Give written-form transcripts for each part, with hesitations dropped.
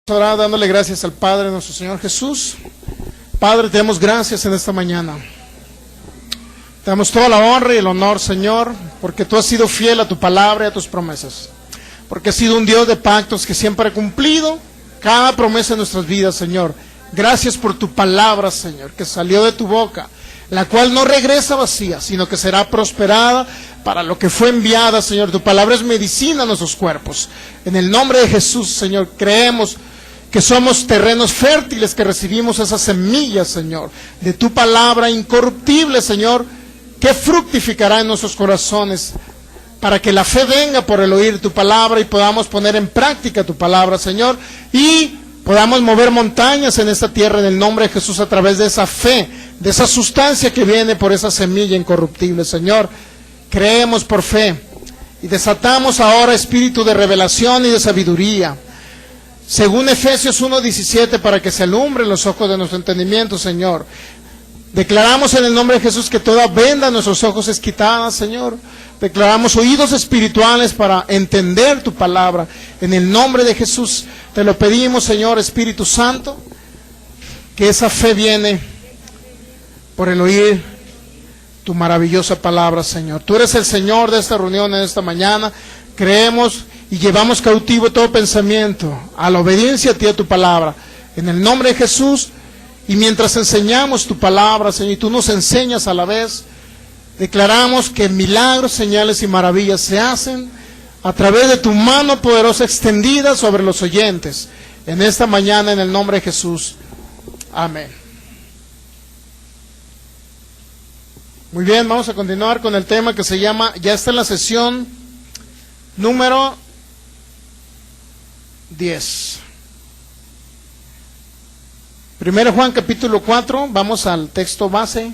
Ahora dándole gracias al Padre, nuestro Señor Jesús. Padre, te damos gracias en esta mañana. Te damos toda la honra y el honor, Señor, porque tú has sido fiel a tu palabra y a tus promesas. Porque has sido un Dios de pactos que siempre ha cumplido cada promesa en nuestras vidas, Señor. Gracias por tu palabra, Señor, que salió de tu boca, la cual no regresa vacía, sino que será prosperada para lo que fue enviada, Señor. Tu palabra es medicina a nuestros cuerpos. En el nombre de Jesús, Señor, creemos que somos terrenos fértiles, que recibimos esas semillas, Señor, de tu palabra incorruptible, Señor, que fructificará en nuestros corazones, para que la fe venga por el oír tu palabra y podamos poner en práctica tu palabra, Señor, y podamos mover montañas en esta tierra en el nombre de Jesús a través de esa fe, de esa sustancia que viene por esa semilla incorruptible, Señor. Creemos por fe y desatamos ahora espíritu de revelación y de sabiduría, según Efesios 1:17, para que se alumbren los ojos de nuestro entendimiento, Señor. Declaramos en el nombre de Jesús que toda venda a nuestros ojos es quitada, Señor. Declaramos oídos espirituales para entender tu palabra. En el nombre de Jesús te lo pedimos, Señor, Espíritu Santo, que esa fe viene por el oír tu maravillosa palabra, Señor. Tú eres el Señor de esta reunión en esta mañana. Creemos y llevamos cautivo todo pensamiento a la obediencia a ti, a tu palabra, en el nombre de Jesús. Y mientras enseñamos tu palabra, Señor, y tú nos enseñas a la vez, declaramos que milagros, señales y maravillas se hacen a través de tu mano poderosa extendida sobre los oyentes en esta mañana, en el nombre de Jesús. Amén. Muy bien, vamos a continuar con el tema que se llama, ya está en la sesión número 10. 1 Juan capítulo 4, vamos al texto base.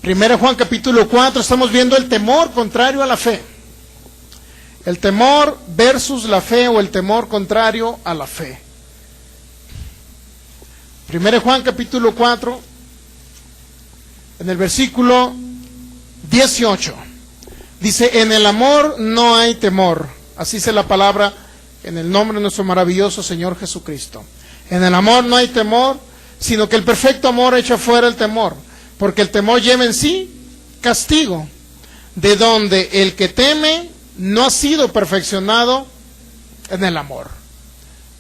1 Juan capítulo 4, estamos viendo el temor contrario a la fe. El temor versus la fe, o el temor contrario a la fe. 1 Juan capítulo 4, en el versículo 18, dice: en el amor no hay temor. Así dice la palabra en el nombre de nuestro maravilloso Señor Jesucristo. En el amor no hay temor, sino que el perfecto amor echa fuera el temor, porque el temor lleva en sí castigo, de donde el que teme no ha sido perfeccionado en el amor.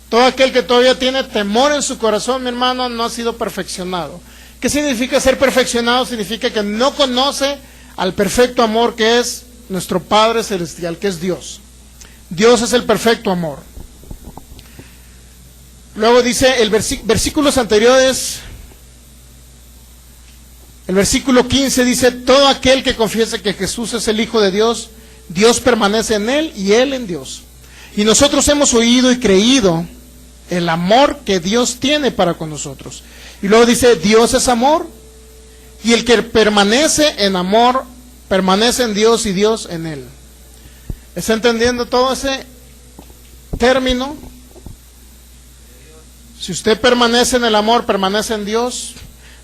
Todo aquel que todavía tiene temor en su corazón, mi hermano, no ha sido perfeccionado. ¿Qué significa ser perfeccionado? Significa que no conoce al perfecto amor que es nuestro Padre Celestial, que es Dios. Dios es el perfecto amor. Luego dice el versículos anteriores, el versículo 15 dice: todo aquel que confiese que Jesús es el Hijo de Dios, Dios permanece en él y él en Dios. Y nosotros hemos oído y creído el amor que Dios tiene para con nosotros. Y luego dice: Dios es amor, y el que permanece en amor permanece en Dios y Dios en él. ¿Está entendiendo todo ese término? Si usted permanece en el amor, permanece en Dios.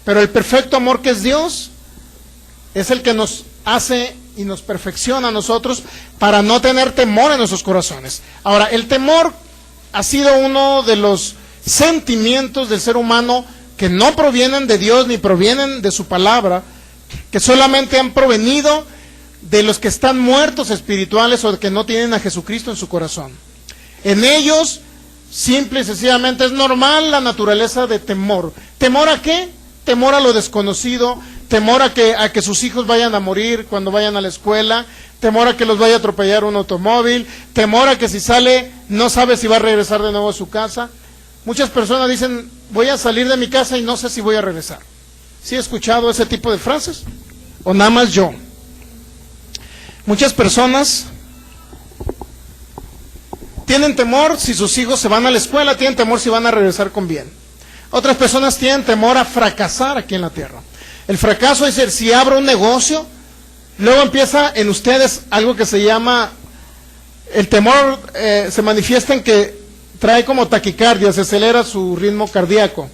Pero el perfecto amor, que es Dios, es el que nos hace y nos perfecciona a nosotros para no tener temor en nuestros corazones. Ahora, el temor ha sido uno de los sentimientos del ser humano que no provienen de Dios ni provienen de su palabra, que solamente han provenido de los que están muertos espirituales o de que no tienen a Jesucristo en su corazón. En ellos, simple y sencillamente, es normal la naturaleza de temor. ¿Temor a qué? Temor a lo desconocido, temor a que sus hijos vayan a morir cuando vayan a la escuela, temor a que los vaya a atropellar un automóvil, temor a que si sale no sabe si va a regresar de nuevo a su casa. Muchas personas dicen: voy a salir de mi casa y no sé si voy a regresar. ¿Sí he escuchado ese tipo de frases? ¿O nada más yo? Muchas personas tienen temor si sus hijos se van a la escuela, tienen temor si van a regresar con bien. Otras personas tienen temor a fracasar aquí en la tierra. El fracaso es decir, si abro un negocio, luego empieza en ustedes algo que se llama, el temor se manifiesta en que trae como taquicardia, se acelera su ritmo cardíaco.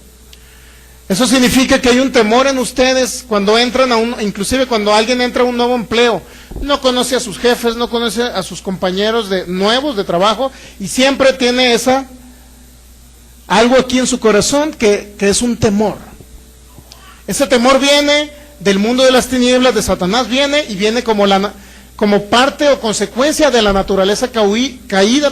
Eso significa que hay un temor en ustedes cuando entran inclusive cuando alguien entra a un nuevo empleo. No conoce a sus jefes, no conoce a sus compañeros nuevos de trabajo y siempre tiene algo aquí en su corazón que es un temor. Ese temor viene del mundo de las tinieblas, de Satanás, viene como parte o consecuencia de la naturaleza caída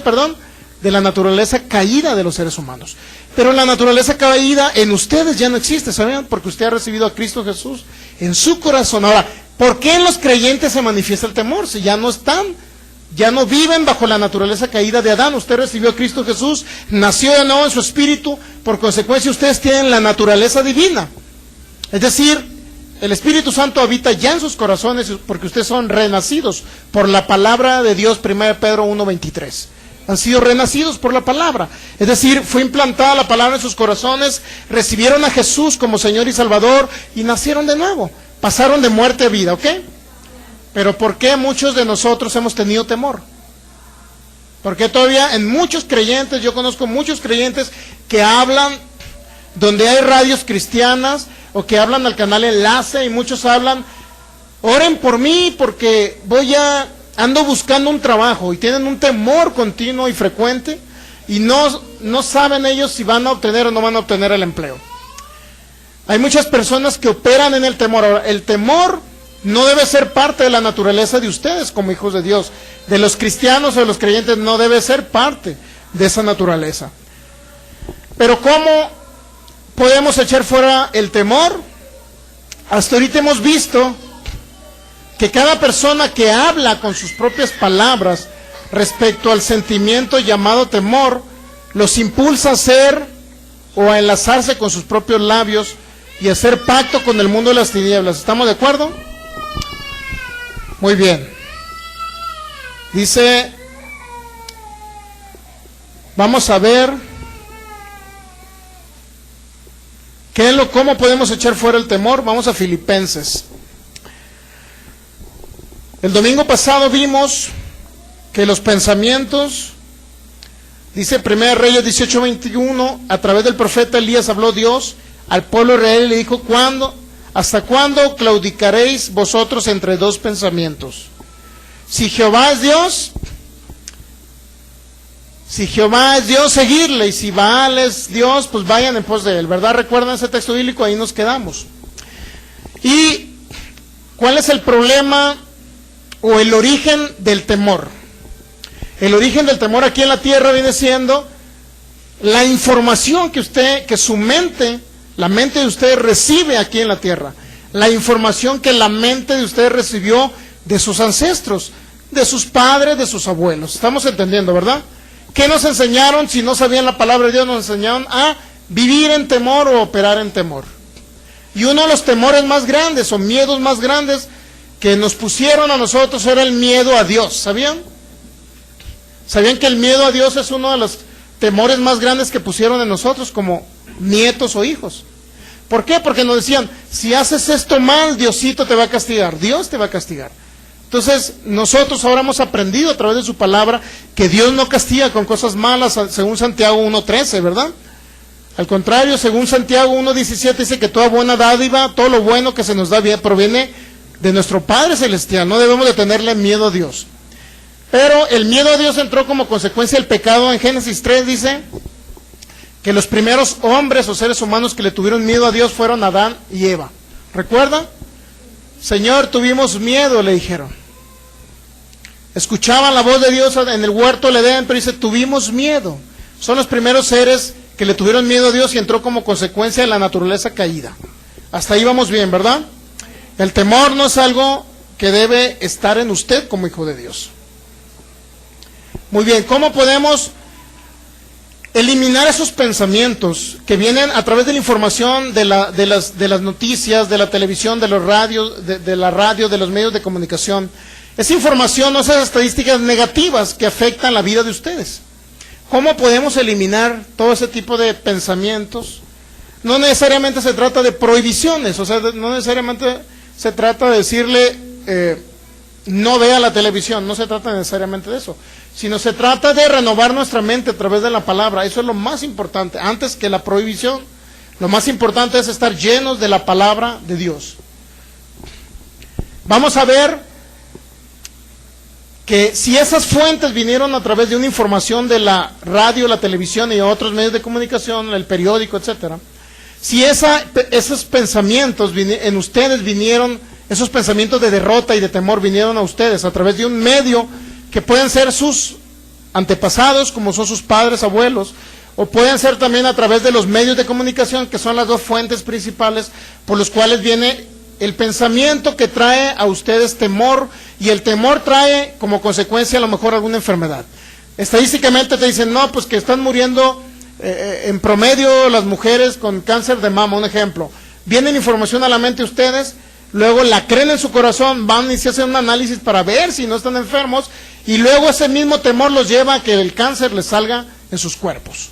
de los seres humanos. Pero la naturaleza caída en ustedes ya no existe, ¿saben? Porque usted ha recibido a Cristo Jesús en su corazón. Ahora, ¿por qué en los creyentes se manifiesta el temor? Si ya no viven bajo la naturaleza caída de Adán. Usted recibió a Cristo Jesús, nació de nuevo en su espíritu, por consecuencia ustedes tienen la naturaleza divina. Es decir, el Espíritu Santo habita ya en sus corazones porque ustedes son renacidos por la palabra de Dios, 1 Pedro 1:23. Han sido renacidos por la palabra. Es decir, fue implantada la palabra en sus corazones, recibieron a Jesús como Señor y Salvador y nacieron de nuevo. Pasaron de muerte a vida, ¿ok? Pero ¿por qué muchos de nosotros hemos tenido temor? Porque todavía en muchos creyentes, yo conozco muchos creyentes que hablan donde hay radios cristianas o que hablan al canal Enlace y muchos hablan, oren por mí porque ando buscando un trabajo y tienen un temor continuo y frecuente y no saben ellos si van a obtener o no van a obtener el empleo. Hay muchas personas que operan en el temor. Ahora, el temor no debe ser parte de la naturaleza de ustedes como hijos de Dios. De los cristianos o de los creyentes no debe ser parte de esa naturaleza. Pero ¿cómo podemos echar fuera el temor? Hasta ahorita hemos visto que cada persona que habla con sus propias palabras respecto al sentimiento llamado temor, los impulsa a hacer o a enlazarse con sus propios labios y a hacer pacto con el mundo de las tinieblas. ¿Estamos de acuerdo? Muy bien. Dice, vamos a ver cómo podemos echar fuera el temor. Vamos a Filipenses. El domingo pasado vimos que los pensamientos, dice 1 Reyes 18:21, a través del profeta Elías habló Dios al pueblo de Israel y le dijo, ¿hasta cuándo claudicaréis vosotros entre dos pensamientos? Si Jehová es Dios, seguirle, y si Baal es Dios, pues vayan en pos de él, ¿verdad? ¿Recuerdan ese texto bíblico? Ahí nos quedamos. ¿Y cuál es el problema o el origen del temor? El origen del temor aquí en la tierra viene siendo la información que su mente, la mente de ustedes recibe aquí en la tierra. La información que la mente de ustedes recibió de sus ancestros, de sus padres, de sus abuelos. ¿Estamos entendiendo, verdad? ¿Qué nos enseñaron? Si no sabían la palabra de Dios, nos enseñaron a vivir en temor o operar en temor. Y uno de los temores más grandes o miedos más grandes que nos pusieron a nosotros era el miedo a Dios. ¿Sabían? ¿Sabían que el miedo a Dios es uno de los temores más grandes que pusieron en nosotros como nietos o hijos? ¿Por qué? Porque nos decían, si haces esto mal, Diosito te va a castigar, Dios te va a castigar. Entonces, nosotros ahora hemos aprendido a través de su palabra que Dios no castiga con cosas malas, según Santiago 1:13, ¿verdad? Al contrario, según Santiago 1:17 dice que toda buena dádiva, todo lo bueno que se nos da bien, proviene de nuestro Padre Celestial. No debemos de tenerle miedo a Dios. Pero el miedo a Dios entró como consecuencia del pecado. En Génesis 3 dice que los primeros hombres o seres humanos que le tuvieron miedo a Dios fueron Adán y Eva. ¿Recuerdan? Señor, tuvimos miedo, le dijeron. Escuchaban la voz de Dios en el huerto del Edén, pero dice, tuvimos miedo. Son los primeros seres que le tuvieron miedo a Dios y entró como consecuencia de la naturaleza caída. Hasta ahí vamos bien, ¿verdad? El temor no es algo que debe estar en usted como hijo de Dios. Muy bien, ¿cómo podemos eliminar esos pensamientos que vienen a través de la información de las noticias, de la televisión, de los radios, de la radio, de los medios de comunicación? Esa información, esas estadísticas negativas que afectan la vida de ustedes. ¿Cómo podemos eliminar todo ese tipo de pensamientos? No necesariamente se trata de prohibiciones, o sea, no necesariamente se trata de decirle no vea la televisión, no se trata necesariamente de eso, sino se trata de renovar nuestra mente a través de la palabra. Eso es lo más importante, antes que la prohibición Lo más importante es estar llenos de la palabra de Dios. Vamos a ver que si esas fuentes vinieron a través de una información de la radio, la televisión y otros medios de comunicación, el periódico, etcétera, si esos pensamientos en ustedes vinieron, esos pensamientos de derrota y de temor vinieron a ustedes a través de un medio que pueden ser sus antepasados, como son sus padres, abuelos, o pueden ser también a través de los medios de comunicación, que son las dos fuentes principales por los cuales viene el pensamiento que trae a ustedes temor, y el temor trae como consecuencia a lo mejor alguna enfermedad. Estadísticamente te dicen, no, pues que están muriendo en promedio las mujeres con cáncer de mama, un ejemplo. Vienen información a la mente de ustedes, luego la creen en su corazón, van y se hacen un análisis para ver si no están enfermos, y luego ese mismo temor los lleva a que el cáncer les salga en sus cuerpos.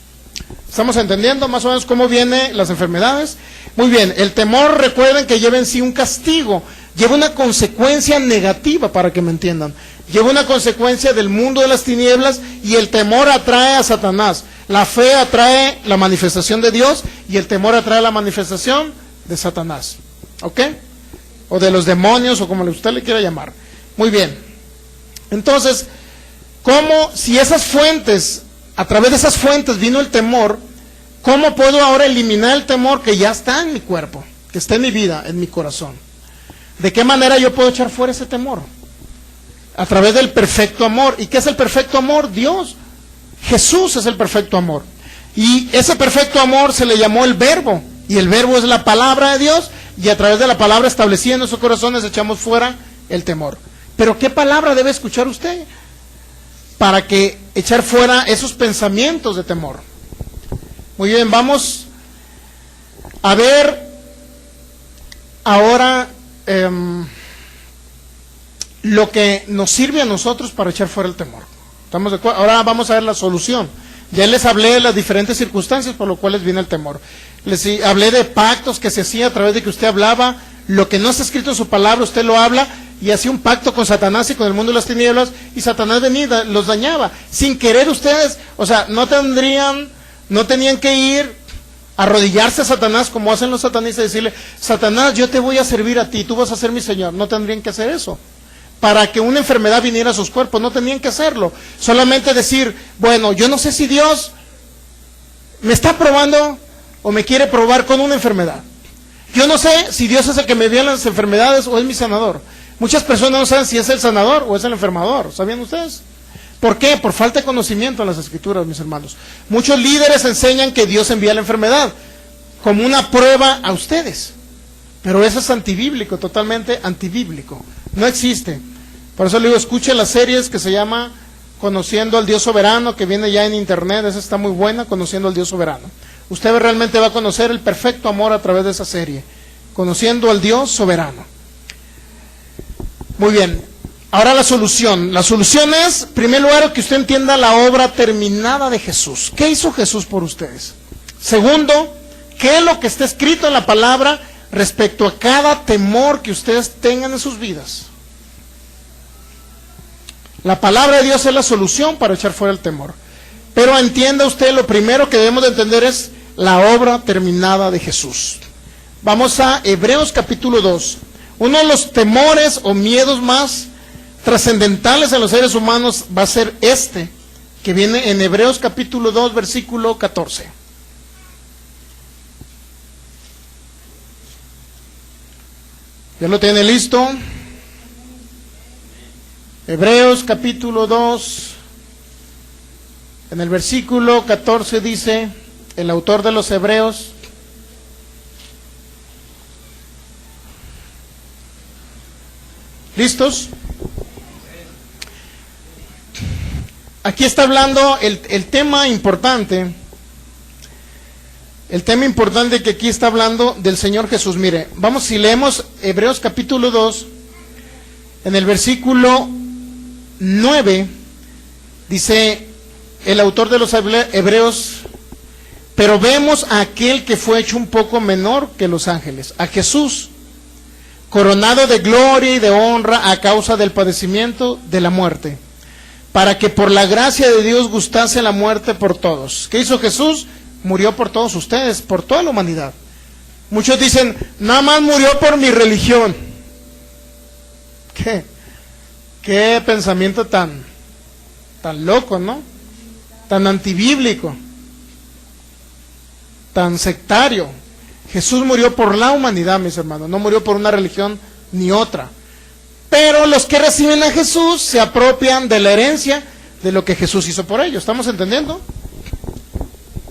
¿Estamos entendiendo más o menos cómo vienen las enfermedades? Muy bien, el temor, recuerden que lleva en sí un castigo, lleva una consecuencia negativa, para que me entiendan. Lleva una consecuencia del mundo de las tinieblas, y el temor atrae a Satanás. La fe atrae la manifestación de Dios, y el temor atrae la manifestación de Satanás. ¿Ok? O de los demonios, o como usted le quiera llamar. Muy bien. Entonces, ¿cómo, si esas fuentes, a través de esas fuentes vino el temor, cómo puedo ahora eliminar el temor que ya está en mi cuerpo, que está en mi vida, en mi corazón? ¿De qué manera yo puedo echar fuera ese temor? A través del perfecto amor. ¿Y qué es el perfecto amor? Dios. Jesús es el perfecto amor. Y ese perfecto amor se le llamó el Verbo. Y el Verbo es la palabra de Dios. Y a través de la palabra establecida en nuestros corazones echamos fuera el temor. Pero ¿qué palabra debe escuchar usted para que echar fuera esos pensamientos de temor? Muy bien, vamos a ver ahora lo que nos sirve a nosotros para echar fuera el temor. ¿Estamos de acuerdo? Ahora vamos a ver la solución. Ya les hablé de las diferentes circunstancias por las cuales viene el temor. Les hablé de pactos que se hacía a través de que usted hablaba lo que no está escrito en su palabra, usted lo habla, y hacía un pacto con Satanás y con el mundo de las tinieblas, y Satanás venía, los dañaba. Sin querer ustedes, o sea, no tenían que ir a arrodillarse a Satanás como hacen los satanistas y decirle, Satanás, yo te voy a servir a ti, tú vas a ser mi Señor. No tendrían que hacer eso. Para que una enfermedad viniera a sus cuerpos, no tenían que hacerlo. Solamente decir, bueno, yo no sé si Dios me está probando o me quiere probar con una enfermedad. Yo no sé si Dios es el que me envía las enfermedades o es mi sanador. Muchas personas no saben si es el sanador o es el enfermador. ¿Sabían ustedes? ¿Por qué? Por falta de conocimiento en las Escrituras, mis hermanos. Muchos líderes enseñan que Dios envía la enfermedad como una prueba a ustedes. Pero eso es antibíblico, totalmente antibíblico. No existe. Por eso le digo, escuche las series que se llama Conociendo al Dios Soberano, que viene ya en internet. Esa está muy buena, Conociendo al Dios Soberano. Usted realmente va a conocer el perfecto amor a través de esa serie, Conociendo al Dios Soberano. Muy bien, ahora la solución. La solución es, en primer lugar, que usted entienda la obra terminada de Jesús. ¿Qué hizo Jesús por ustedes? Segundo, ¿qué es lo que está escrito en la palabra respecto a cada temor que ustedes tengan en sus vidas? La palabra de Dios es la solución para echar fuera el temor. Pero entienda usted, lo primero que debemos de entender es la obra terminada de Jesús. Vamos a Hebreos capítulo 2. Uno de los temores o miedos más trascendentales en los seres humanos va a ser este, que viene en Hebreos capítulo 2, versículo 14. ¿Ya lo tiene listo? Hebreos capítulo 2, en el versículo 14 dice, el autor de los Hebreos, ¿listos? Aquí está hablando el tema importante. El tema importante que aquí está hablando del Señor Jesús. Mire, vamos, si leemos Hebreos capítulo 2, en el versículo 9, dice el autor de los Hebreos, pero vemos a aquel que fue hecho un poco menor que los ángeles, a Jesús, coronado de gloria y de honra a causa del padecimiento de la muerte, para que por la gracia de Dios gustase la muerte por todos. ¿Qué hizo Jesús? murió por todos ustedes, por toda la humanidad. Muchos dicen, nada más murió por mi religión. ¿Qué pensamiento tan loco, ¿no? Tan antibíblico, tan sectario. Jesús murió por la humanidad, mis hermanos, no murió por una religión ni otra. Pero los que reciben a Jesús se apropian de la herencia de lo que Jesús hizo por ellos. ¿Estamos entendiendo?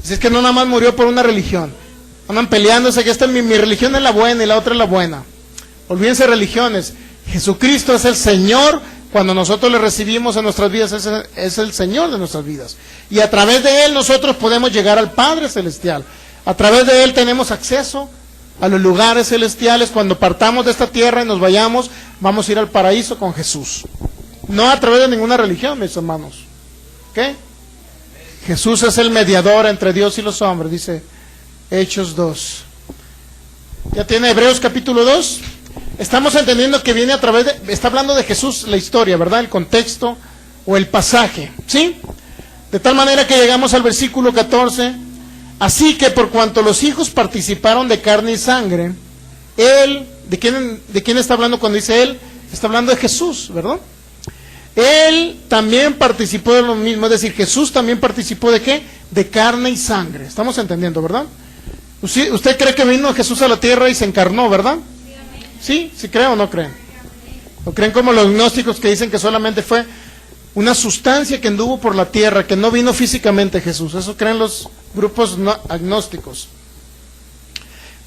Si es que no nada más murió por una religión. Andan peleándose que mi religión es la buena y la otra es la buena. Olvídense de religiones. Jesucristo es el Señor. Cuando nosotros le recibimos en nuestras vidas, es el Señor de nuestras vidas. Y a través de Él nosotros podemos llegar al Padre Celestial. A través de Él tenemos acceso a los lugares celestiales. Cuando partamos de esta tierra y nos vayamos, vamos a ir al paraíso con Jesús. No a través de ninguna religión, mis hermanos. ¿Ok? Jesús es el mediador entre Dios y los hombres, dice Hechos 2. ¿Ya tiene Hebreos capítulo 2? Estamos entendiendo que viene a través de... Está hablando de Jesús la historia, ¿verdad? El contexto o el pasaje, ¿sí? De tal manera que llegamos al versículo 14. Así que por cuanto los hijos participaron de carne y sangre, Él... ¿De quién está hablando cuando dice Él? Está hablando de Jesús, ¿verdad? Él también participó de lo mismo, es decir, Jesús también participó ¿de qué? De carne y sangre. Estamos entendiendo, ¿verdad? ¿Usted cree que vino Jesús a la tierra y se encarnó, verdad? ¿Sí? ¿Sí creen o no creen? ¿O creen como los gnósticos que dicen que solamente fue una sustancia que anduvo por la tierra, que no vino físicamente Jesús? Eso creen los grupos agnósticos.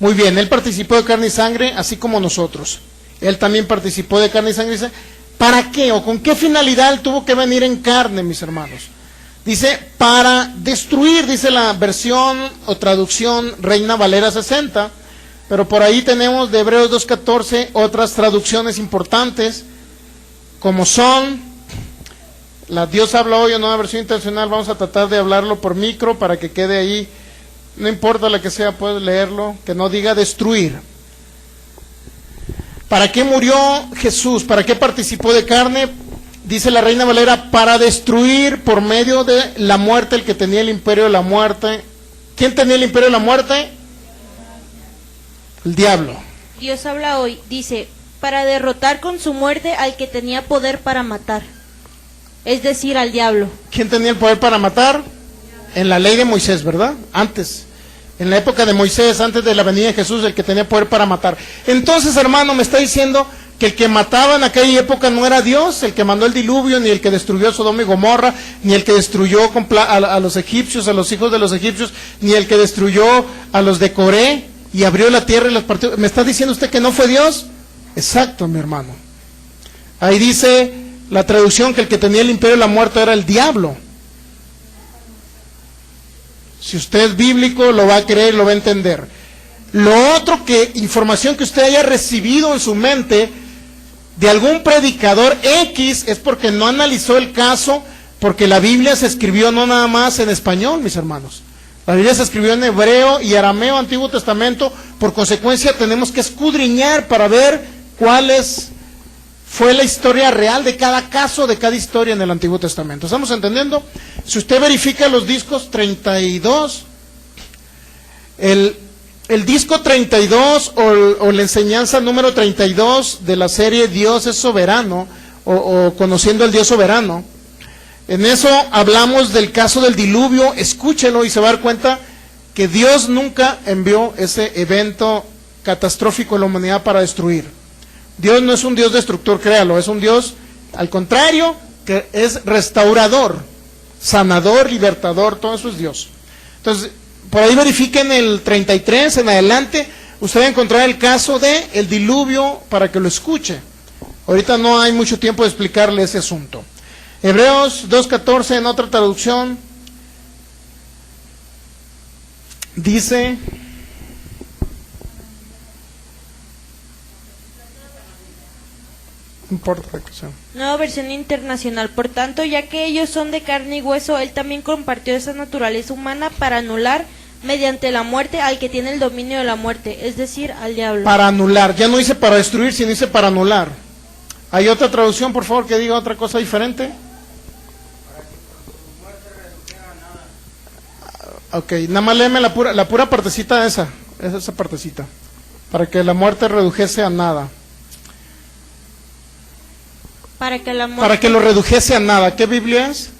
Muy bien, Él participó de carne y sangre, así como nosotros. Él también participó de carne y sangre. Dice, ¿para qué o con qué finalidad Él tuvo que venir en carne, mis hermanos? Dice, para destruir, dice la versión o traducción Reina Valera 60, pero por ahí tenemos de Hebreos 2.14 otras traducciones importantes, como son, la Dios habla hoy en una versión internacional, vamos a tratar de hablarlo por micro para que quede ahí, no importa la que sea, puedes leerlo, que no diga destruir. ¿Para qué murió Jesús? ¿Para qué participó de carne? Dice la Reina Valera, para destruir por medio de la muerte el que tenía el imperio de la muerte. ¿Quién tenía el imperio de la muerte? El diablo. Dios habla hoy, dice, para derrotar con su muerte al que tenía poder para matar, es decir, al diablo. ¿Quién tenía el poder para matar? En la ley de Moisés, ¿verdad? Antes, en la época de Moisés, antes de la venida de Jesús, el que tenía poder para matar. Entonces, hermano, me está diciendo que el que mataba en aquella época no era Dios, el que mandó el diluvio, ni el que destruyó Sodoma y Gomorra, ni el que destruyó a los egipcios, a los hijos de los egipcios, ni el que destruyó a los de Coré y abrió la tierra y los partió. ¿Me está diciendo usted que no fue Dios? Exacto, mi hermano. Ahí dice la traducción que el que tenía el imperio de la muerte era el diablo. Si usted es bíblico, lo va a creer, lo va a entender. Lo otro, información que usted haya recibido en su mente de algún predicador X, es porque no analizó el caso, porque la Biblia se escribió no nada más en español, mis hermanos. La Biblia se escribió en hebreo y arameo, Antiguo Testamento. Por consecuencia tenemos que escudriñar para ver fue la historia real de cada caso, de cada historia en el Antiguo Testamento. ¿Estamos entendiendo? Si usted verifica los discos 32, el disco 32 o la enseñanza número 32 de la serie Dios es soberano o conociendo al Dios soberano, en eso hablamos del caso del diluvio. Escúchelo y se va a dar cuenta que Dios nunca envió ese evento catastrófico en la humanidad para destruir. Dios no es un Dios destructor, créalo, es un Dios, al contrario, que es restaurador, sanador, libertador, todo eso es Dios. Entonces, por ahí verifiquen el 33 en adelante, usted va a encontrar el caso de el diluvio para que lo escuche. Ahorita no hay mucho tiempo de explicarle ese asunto. Hebreos 2.14 en otra traducción dice, no importa la cuestión. Nueva versión internacional. Por tanto, ya que ellos son de carne y hueso, Él también compartió esa naturaleza humana para anular mediante la muerte al que tiene el dominio de la muerte, es decir, al diablo. Para anular, ya no dice para destruir, sino dice para anular. ¿Hay otra traducción, por favor, que diga otra cosa diferente? Ok, nada más léeme la pura partecita esa partecita, para que la muerte redujese a nada. Para que lo redujese a nada. ¿Qué Biblia es?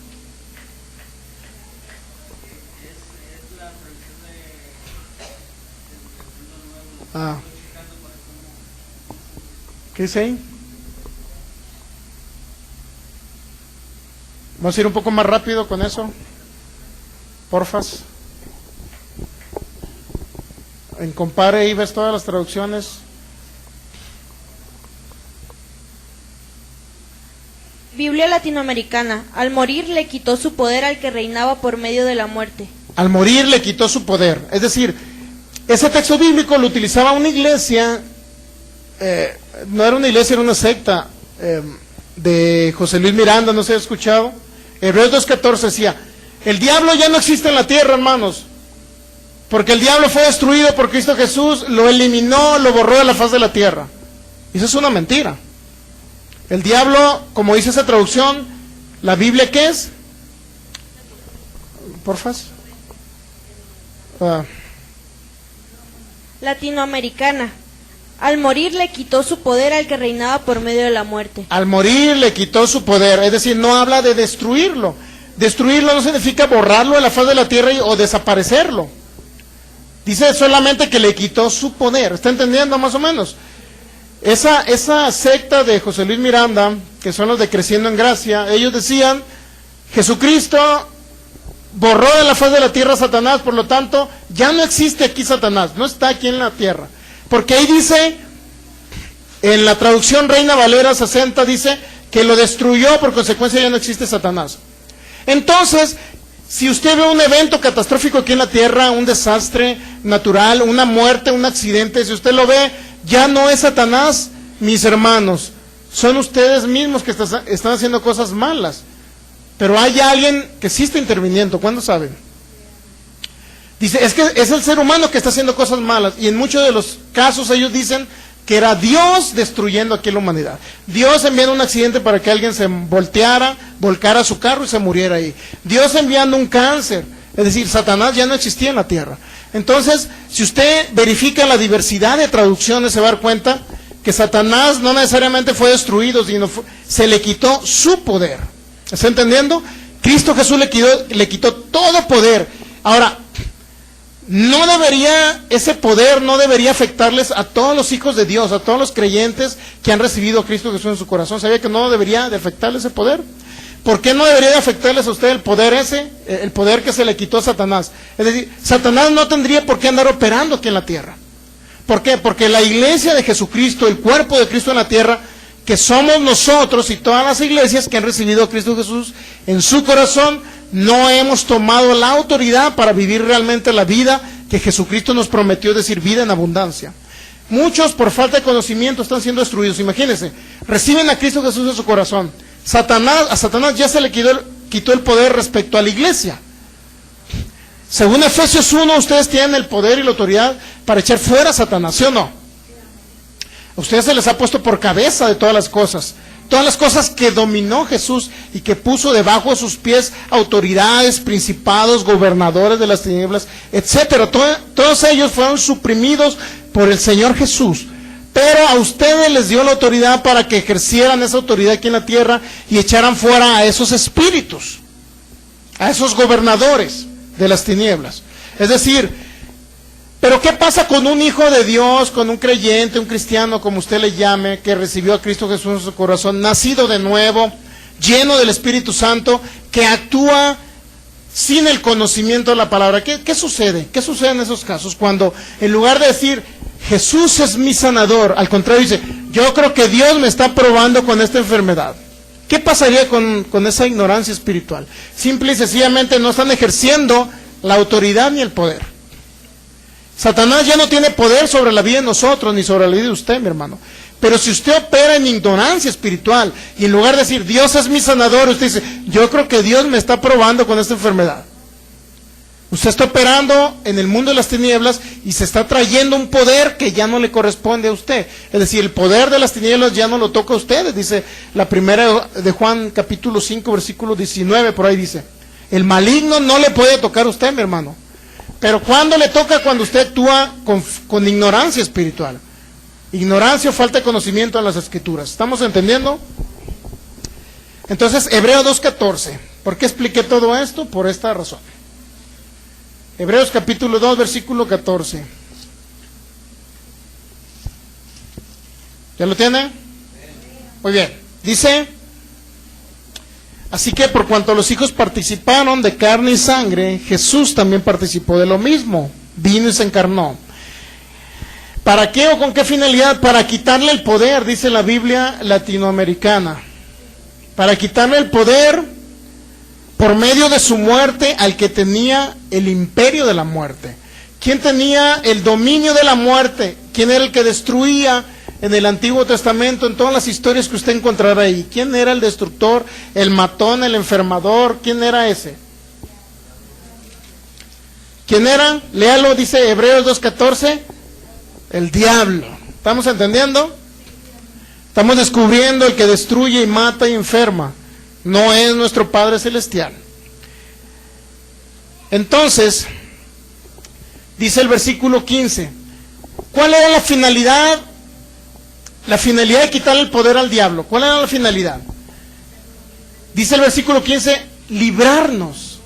¿Qué dice ahí? Vamos a ir un poco más rápido con eso. Porfas. En Compare ahí ves todas las traducciones. Biblia latinoamericana. Al morir le quitó su poder al que reinaba por medio de la muerte. Al morir le quitó su poder. Es decir, ese texto bíblico lo utilizaba una iglesia, no era una iglesia, era una secta, de José Luis Miranda, no se ha escuchado. Hebreos 2:14 decía, el diablo ya no existe en la tierra, hermanos, porque el diablo fue destruido por Cristo Jesús, lo eliminó, lo borró de la faz de la tierra. Eso es una mentira. El diablo, como dice esa traducción, ¿la Biblia qué es? Porfas. Latinoamericana. Al morir le quitó su poder al que reinaba por medio de la muerte. Al morir le quitó su poder, es decir, no habla de destruirlo. Destruirlo no significa borrarlo de la faz de la tierra o desaparecerlo. Dice solamente que le quitó su poder. ¿Está entendiendo más o menos? Esa secta de José Luis Miranda, que son los de Creciendo en Gracia, ellos decían, Jesucristo borró de la faz de la tierra a Satanás, por lo tanto, ya no existe aquí Satanás, no está aquí en la tierra. Porque ahí dice, en la traducción Reina Valera 60, dice que lo destruyó, por consecuencia ya no existe Satanás. Entonces, si usted ve un evento catastrófico aquí en la tierra, un desastre natural, una muerte, un accidente, si usted lo ve, ya no es Satanás, mis hermanos, son ustedes mismos que están haciendo cosas malas. Pero hay alguien que sí está interviniendo, ¿cuándo saben? Dice, es que es el ser humano que está haciendo cosas malas, y en muchos de los casos ellos dicen que era Dios destruyendo aquí la humanidad. Dios enviando un accidente para que alguien se volcara su carro y se muriera ahí. Dios enviando un cáncer, es decir, Satanás ya no existía en la tierra. Entonces, si usted verifica la diversidad de traducciones, se va a dar cuenta que Satanás no necesariamente fue destruido, sino se le quitó su poder. ¿Está entendiendo? Cristo Jesús le quitó todo poder. Ahora, ese poder no debería afectarles a todos los hijos de Dios, a todos los creyentes que han recibido a Cristo Jesús en su corazón. ¿Sabía que no debería de afectarles ese poder? ¿Por qué no debería de afectarles a usted el poder el poder que se le quitó a Satanás? Es decir, Satanás no tendría por qué andar operando aquí en la tierra. ¿Por qué? Porque la iglesia de Jesucristo, el cuerpo de Cristo en la tierra, que somos nosotros y todas las iglesias que han recibido a Cristo Jesús en su corazón, no hemos tomado la autoridad para vivir realmente la vida que Jesucristo nos prometió, es decir, vida en abundancia. Muchos por falta de conocimiento están siendo destruidos. Imagínense, reciben a Cristo Jesús en su corazón. A Satanás ya se le quitó el poder respecto a la iglesia. Según Efesios 1, ustedes tienen el poder y la autoridad para echar fuera a Satanás, ¿sí o no? A ustedes se les ha puesto por cabeza de todas las cosas que dominó Jesús y que puso debajo de sus pies autoridades, principados, gobernadores de las tinieblas, etcétera. Todos ellos fueron suprimidos por el Señor Jesús. Pero a ustedes les dio la autoridad para que ejercieran esa autoridad aquí en la tierra y echaran fuera a esos espíritus, a esos gobernadores de las tinieblas. Es decir, pero ¿qué pasa con un hijo de Dios, con un creyente, un cristiano, como usted le llame, que recibió a Cristo Jesús en su corazón, nacido de nuevo, lleno del Espíritu Santo, que actúa sin el conocimiento de la palabra? ¿Qué sucede? ¿Qué sucede en esos casos? Cuando en lugar de decir, Jesús es mi sanador, al contrario dice, yo creo que Dios me está probando con esta enfermedad. ¿Qué pasaría con esa ignorancia espiritual? Simple y sencillamente no están ejerciendo la autoridad ni el poder. Satanás ya no tiene poder sobre la vida de nosotros, ni sobre la vida de usted, mi hermano. Pero si usted opera en ignorancia espiritual, y en lugar de decir, Dios es mi sanador, usted dice, yo creo que Dios me está probando con esta enfermedad. Usted está operando en el mundo de las tinieblas y se está trayendo un poder que ya no le corresponde a usted. Es decir, el poder de las tinieblas ya no lo toca a ustedes, dice la primera de Juan capítulo 5, versículo 19, por ahí dice. El maligno no le puede tocar a usted, mi hermano. Pero ¿cuándo le toca? Cuando usted actúa con ignorancia espiritual. Ignorancia o falta de conocimiento de las Escrituras. ¿Estamos entendiendo? Entonces, Hebreos 2:14. ¿Por qué expliqué todo esto? Por esta razón. Hebreos capítulo 2, versículo 14. ¿Ya lo tiene? Muy bien. Dice: así que por cuanto los hijos participaron de carne y sangre, Jesús también participó de lo mismo. Vino y se encarnó. ¿Para qué o con qué finalidad? Para quitarle el poder, dice la Biblia latinoamericana. Para quitarle el poder por medio de su muerte al que tenía el imperio de la muerte. ¿Quién tenía el dominio de la muerte? ¿Quién era el que destruía en el Antiguo Testamento, en todas las historias que usted encontrará ahí? ¿Quién era el destructor, el matón, el enfermador? ¿Quién era ese? ¿Quién era? Léalo, dice Hebreos 2:14. El diablo. ¿Estamos entendiendo? Estamos descubriendo el que destruye y mata y enferma. No es nuestro Padre Celestial. Entonces, dice el versículo 15. ¿Cuál era la finalidad? La finalidad de quitarle el poder al diablo. ¿Cuál era la finalidad? Dice el versículo 15, librarnos.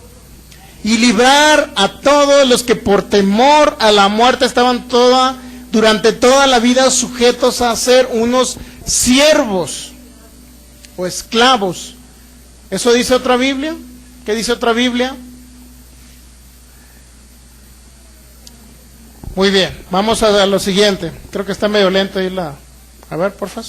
Y librar a todos los que por temor a la muerte estaban durante toda la vida sujetos a ser unos siervos o esclavos. ¿Eso dice otra Biblia? ¿Qué dice otra Biblia? Muy bien, vamos a lo siguiente. Creo que está medio lento ahí la... A ver, porfa.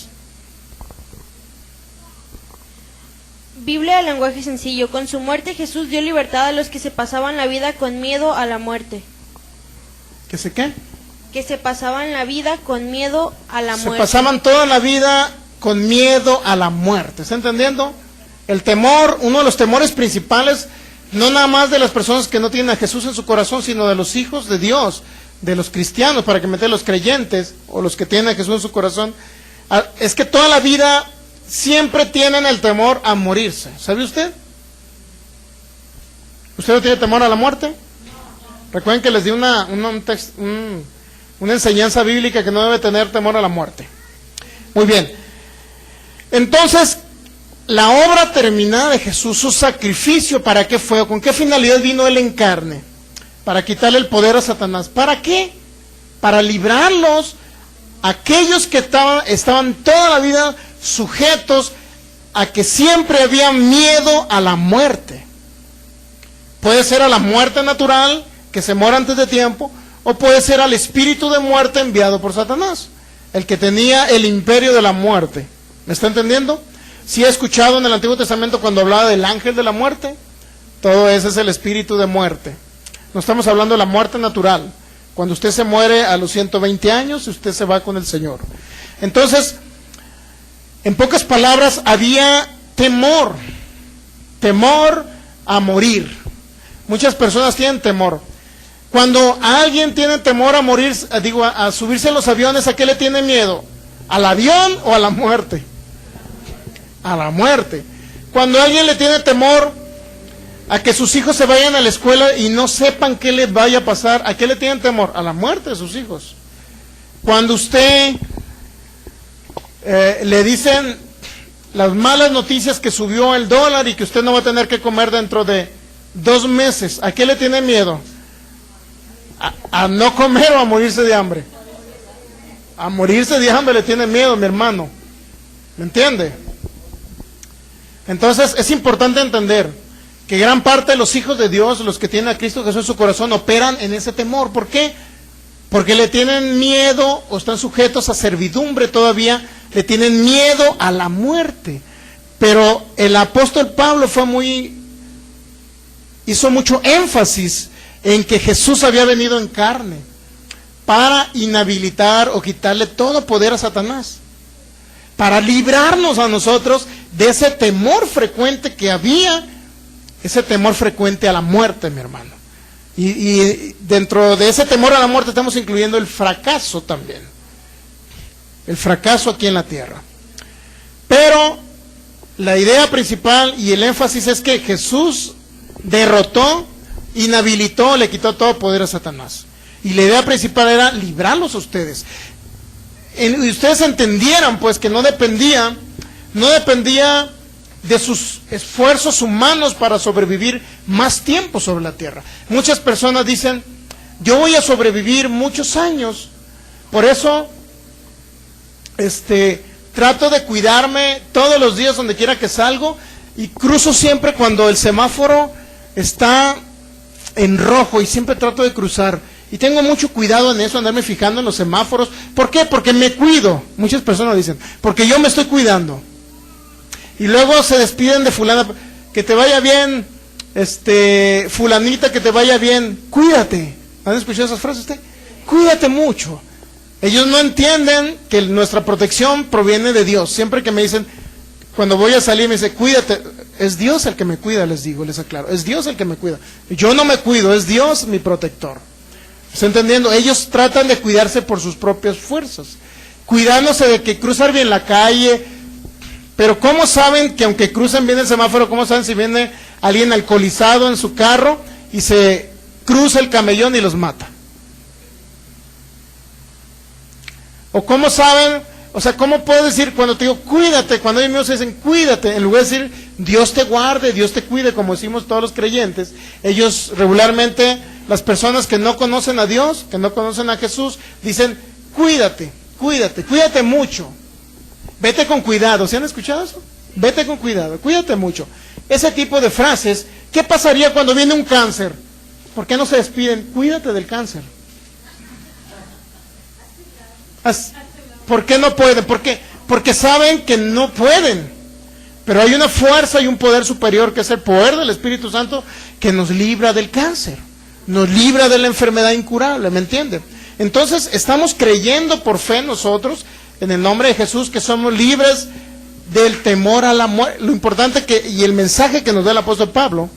Biblia de lenguaje sencillo. Con su muerte Jesús dio libertad a los que se pasaban la vida con miedo a la muerte. ¿Qué sé qué? Que se pasaban la vida con miedo a la muerte. Se pasaban toda la vida con miedo a la muerte. ¿Está entendiendo? El temor, uno de los temores principales, no nada más de las personas que no tienen a Jesús en su corazón, sino de los hijos de Dios, de los cristianos, para que meter los creyentes, o los que tienen a Jesús en su corazón, es que toda la vida siempre tienen el temor a morirse. ¿Sabe usted? ¿Usted no tiene temor a la muerte? Recuerden que les di una enseñanza bíblica que no debe tener temor a la muerte. Muy bien. Entonces, la obra terminada de Jesús, su sacrificio, ¿para qué fue? ¿Con qué finalidad vino Él en carne? Para quitarle el poder a Satanás. ¿Para qué? Para librarlos, aquellos que estaban toda la vida sujetos a que siempre había miedo a la muerte. Puede ser a la muerte natural, que se muera antes de tiempo, o puede ser al espíritu de muerte enviado por Satanás, el que tenía el imperio de la muerte. ¿Me está entendiendo? Si he escuchado en el Antiguo Testamento cuando hablaba del ángel de la muerte, todo ese es el espíritu de muerte. No estamos hablando de la muerte natural. Cuando usted se muere a los 120 años, usted se va con el Señor. Entonces, en pocas palabras, había temor a morir. Muchas personas tienen temor. Cuando alguien tiene temor a morir, a subirse a los aviones, ¿a qué le tiene miedo? ¿Al avión o a la muerte? A la muerte. Cuando alguien le tiene temor a que sus hijos se vayan a la escuela y no sepan qué les vaya a pasar, ¿a qué le tienen temor? A la muerte de sus hijos. Cuando usted le dicen las malas noticias que subió el dólar y que usted no va a tener que comer dentro de 2 meses, ¿a qué le tiene miedo? ¿A no comer o a morirse de hambre? A morirse de hambre le tiene miedo, mi hermano. ¿Me entiende? Entonces es importante entender que gran parte de los hijos de Dios, los que tienen a Cristo Jesús en su corazón, operan en ese temor. ¿Por qué? Porque le tienen miedo o están sujetos a servidumbre todavía, le tienen miedo a la muerte. Pero el apóstol Pablo hizo mucho énfasis en que Jesús había venido en carne para inhabilitar o quitarle todo poder a Satanás, para librarnos a nosotros de ese temor frecuente que había, ese temor frecuente a la muerte, mi hermano. Y dentro de ese temor a la muerte estamos incluyendo el fracaso también, el fracaso aquí en la tierra. Pero la idea principal y el énfasis es que Jesús derrotó inhabilitó, le quitó todo poder a Satanás. Y la idea principal era librarlos a ustedes. Y ustedes entendieran pues que no dependía de sus esfuerzos humanos para sobrevivir más tiempo sobre la tierra. Muchas personas dicen, yo voy a sobrevivir muchos años, por eso trato de cuidarme todos los días donde quiera que salgo, y cruzo siempre cuando el semáforo está en rojo, y siempre trato de cruzar. Y tengo mucho cuidado en eso, andarme fijando en los semáforos. ¿Por qué? Porque me cuido. Muchas personas dicen, porque yo me estoy cuidando. Y luego se despiden de fulana, que te vaya bien, fulanita, que te vaya bien. Cuídate. ¿Han escuchado esas frases usted? Cuídate mucho. Ellos no entienden que nuestra protección proviene de Dios. Siempre que me dicen, cuando voy a salir me dice, cuídate. Es Dios el que me cuida, les digo, les aclaro. Es Dios el que me cuida. Yo no me cuido, es Dios mi protector. ¿Está entendiendo? Ellos tratan de cuidarse por sus propias fuerzas, cuidándose de que cruzar bien la calle. Pero ¿cómo saben que aunque crucen bien el semáforo, cómo saben si viene alguien alcoholizado en su carro y se cruza el camellón y los mata? ¿O cómo saben? O sea, ¿cómo puedo decir cuando te digo cuídate, cuando ellos mismos dicen cuídate, en lugar de decir Dios te guarde, Dios te cuide, como decimos todos los creyentes? Ellos regularmente, las personas que no conocen a Dios, que no conocen a Jesús, dicen cuídate, cuídate, cuídate mucho, vete con cuidado. ¿Se han escuchado eso? Vete con cuidado, cuídate mucho. Ese tipo de frases. ¿Qué pasaría cuando viene un cáncer? ¿Por qué no se despiden? Cuídate del cáncer. ¿Por qué no pueden? Porque saben que no pueden. Pero hay una fuerza y un poder superior, que es el poder del Espíritu Santo, que nos libra del cáncer, nos libra de la enfermedad incurable, ¿me entienden? Entonces estamos creyendo por fe nosotros, en el nombre de Jesús, que somos libres del temor a la muerte. Lo importante y el mensaje que nos da el apóstol Pablo,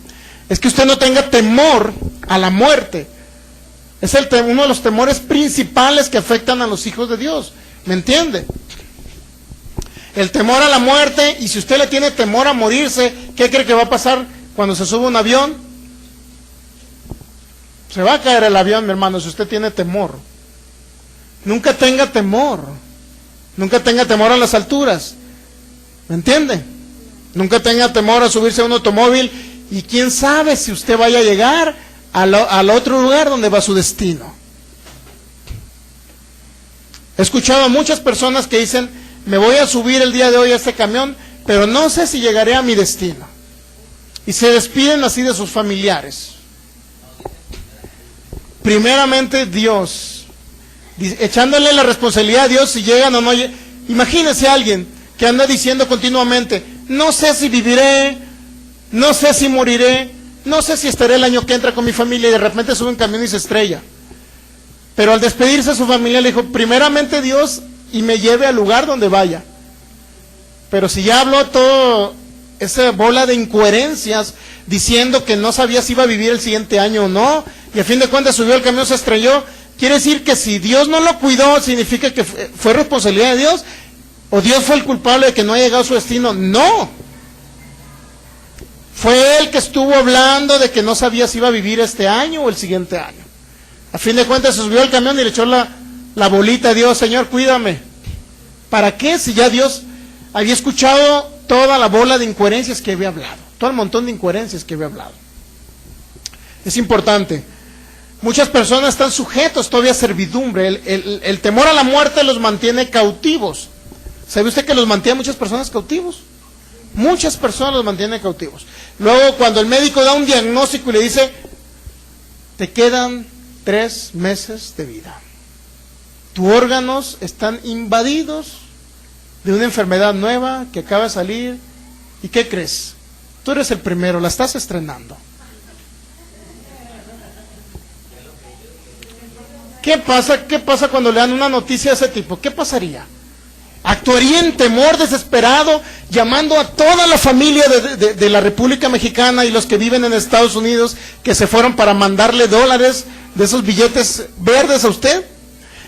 es que usted no tenga temor a la muerte. Es uno de los temores principales que afectan a los hijos de Dios, ¿me entiende? El temor a la muerte. Y si usted le tiene temor a morirse, ¿qué cree que va a pasar cuando se sube un avión? Se va a caer el avión, mi hermano, si usted tiene temor. Nunca tenga temor. Nunca tenga temor a las alturas, ¿me entiende? Nunca tenga temor a subirse a un automóvil, y quién sabe si usted vaya a llegar al otro lugar donde va su destino. He escuchado a muchas personas que dicen, me voy a subir el día de hoy a este camión, pero no sé si llegaré a mi destino. Y se despiden así de sus familiares. Primeramente Dios, echándole la responsabilidad a Dios si llegan o no llegan. Imagínese a alguien que anda diciendo continuamente, no sé si viviré, no sé si moriré, no sé si estaré el año que entra con mi familia, y de repente sube un camión y se estrella. Pero al despedirse de su familia le dijo, primeramente Dios, y me lleve al lugar donde vaya. Pero si ya habló todo esa bola de incoherencias, diciendo que no sabía si iba a vivir el siguiente año o no, y a fin de cuentas subió al camión, se estrelló, quiere decir que si Dios no lo cuidó, significa que fue responsabilidad de Dios, o Dios fue el culpable de que no haya llegado a su destino. No, fue él que estuvo hablando de que no sabía si iba a vivir este año o el siguiente año. A fin de cuentas se subió al camión y le echó la bolita a Dios, Señor, cuídame. ¿Para qué? Si ya Dios había escuchado toda la bola de incoherencias que había hablado, todo el montón de incoherencias que había hablado. Es importante. Muchas personas están sujetos todavía a servidumbre. El temor a la muerte los mantiene cautivos. ¿Sabe usted que los mantiene muchas personas cautivos? Muchas personas los mantienen cautivos. Luego, cuando el médico da un diagnóstico y le dice, te quedan 3 meses de vida, tus órganos están invadidos de una enfermedad nueva que acaba de salir, ¿y qué crees? Tú eres el primero, la estás estrenando. ¿Qué pasa cuando le dan una noticia de ese tipo? ¿Qué pasaría? Actuaría en temor desesperado, llamando a toda la familia de la República Mexicana y los que viven en Estados Unidos, que se fueron para mandarle dólares de esos billetes verdes a usted,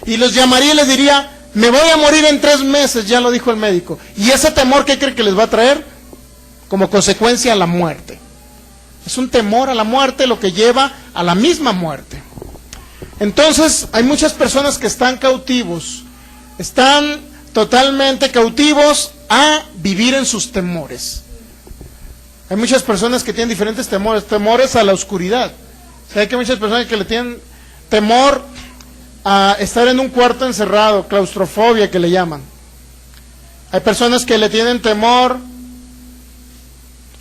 y los llamaría y les diría, me voy a morir en 3 meses, ya lo dijo el médico. Y ese temor, ¿qué cree que les va a traer? Como consecuencia, la muerte. Es un temor a la muerte lo que lleva a la misma muerte. Entonces, hay muchas personas que están cautivos, están totalmente cautivos a vivir en sus temores. Hay muchas personas que tienen diferentes temores, temores a la oscuridad. O sea, hay que muchas personas que le tienen temor a estar en un cuarto encerrado, claustrofobia que le llaman. Hay personas que le tienen temor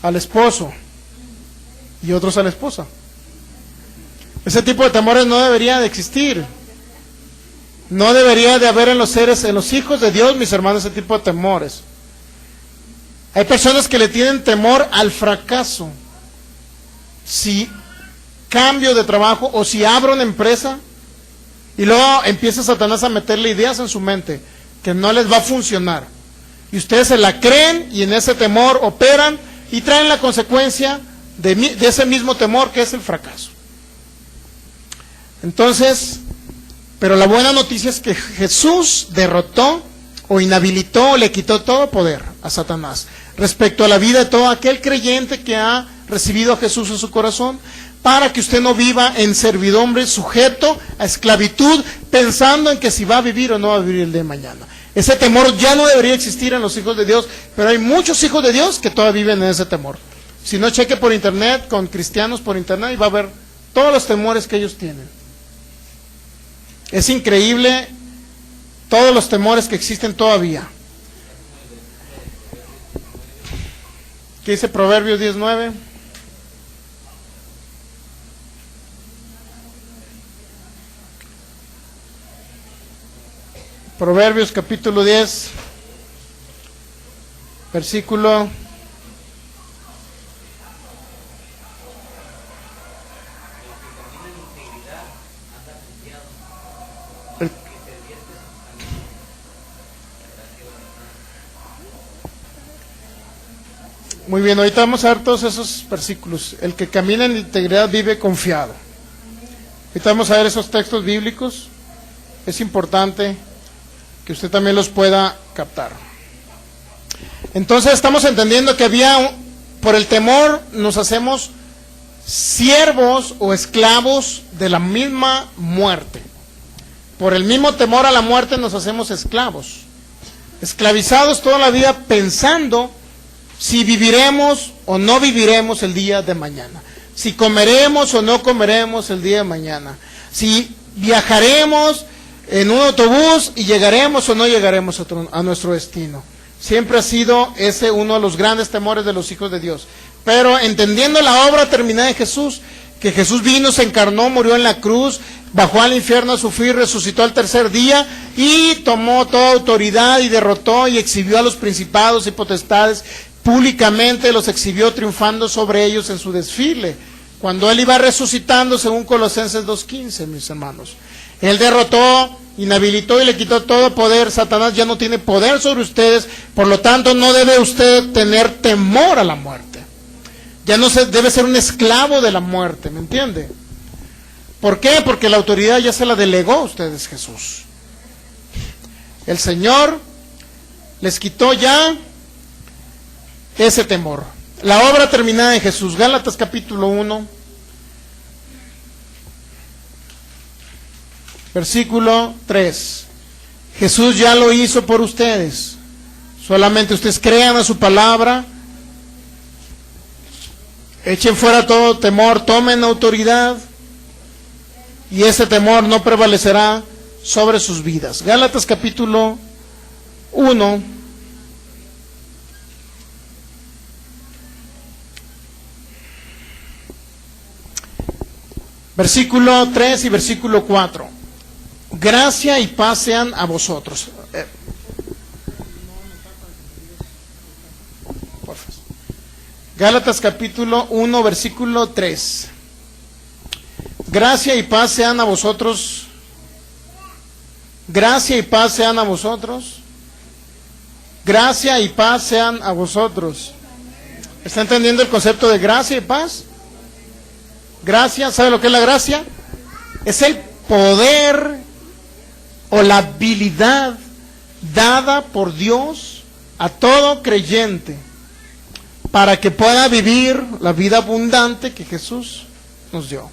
al esposo y otros a la esposa. Ese tipo de temores no debería de existir. No debería de haber en los seres, en los hijos de Dios, mis hermanos, ese tipo de temores. Hay personas que le tienen temor al fracaso. Si cambio de trabajo o si abro una empresa y luego empieza Satanás a meterle ideas en su mente que no les va a funcionar. Y ustedes se la creen y en ese temor operan y traen la consecuencia de ese mismo temor que es el fracaso. Entonces, pero la buena noticia es que Jesús derrotó o inhabilitó o le quitó todo poder a Satanás respecto a la vida de todo aquel creyente que ha recibido a Jesús en su corazón, para que usted no viva en servidumbre, sujeto a esclavitud, pensando en que si va a vivir o no va a vivir el día de mañana. Ese temor ya no debería existir en los hijos de Dios, pero hay muchos hijos de Dios que todavía viven en ese temor. Si no, cheque por internet, con cristianos por internet, y va a ver todos los temores que ellos tienen. Es increíble todos los temores que existen todavía. ¿Qué dice Proverbios 19? Proverbios capítulo 10, versículo 1. Muy bien, ahorita vamos a ver todos esos versículos. El que camina en integridad vive confiado. Ahorita vamos a ver esos textos bíblicos. Es importante que usted también los pueda captar. Entonces estamos entendiendo que por el temor nos hacemos siervos o esclavos de la misma muerte. Por el mismo temor a la muerte nos hacemos esclavos. Esclavizados toda la vida pensando si viviremos o no viviremos el día de mañana. Si comeremos o no comeremos el día de mañana. Si viajaremos en un autobús y llegaremos o no llegaremos a nuestro destino. Siempre ha sido ese uno de los grandes temores de los hijos de Dios. Pero entendiendo la obra terminada de Jesús, que Jesús vino, se encarnó, murió en la cruz, bajó al infierno a sufrir, resucitó al tercer día y tomó toda autoridad y derrotó y exhibió a los principados y potestades, públicamente los exhibió triunfando sobre ellos en su desfile, cuando Él iba resucitando según Colosenses 2:15, mis hermanos. Él derrotó, inhabilitó y le quitó todo poder. Satanás ya no tiene poder sobre ustedes, por lo tanto no debe usted tener temor a la muerte. Ya no debe ser un esclavo de la muerte, ¿me entiende? ¿Por qué? Porque la autoridad ya se la delegó a ustedes Jesús. El Señor les quitó ya ese temor. La obra terminada de Jesús, Gálatas capítulo 1, versículo 3. Jesús ya lo hizo por ustedes. Solamente ustedes crean a su palabra, echen fuera todo temor, tomen autoridad, y ese temor no prevalecerá sobre sus vidas. Gálatas capítulo 1, versículo 3 y versículo 4. Gracia y paz sean a vosotros. Gálatas capítulo 1, versículo 3. Gracia y paz sean a vosotros. Gracia y paz sean a vosotros. Gracia y paz sean a vosotros. ¿Está entendiendo el concepto de gracia y paz? Gracia, ¿sabe lo que es la gracia? Es el poder o la habilidad dada por Dios a todo creyente para que pueda vivir la vida abundante que Jesús nos dio.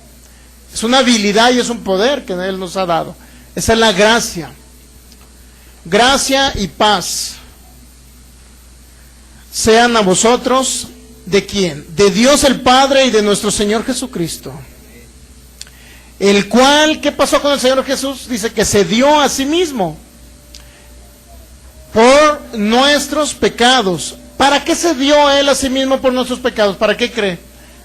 Es una habilidad y es un poder que Él nos ha dado. Esa es la gracia. Gracia y paz sean a vosotros, ¿de quién? De Dios el Padre y de nuestro Señor Jesucristo. El cual, ¿qué pasó con el Señor Jesús? Dice que se dio a sí mismo por nuestros pecados. ¿Para qué se dio Él a sí mismo por nuestros pecados? ¿Para qué cree?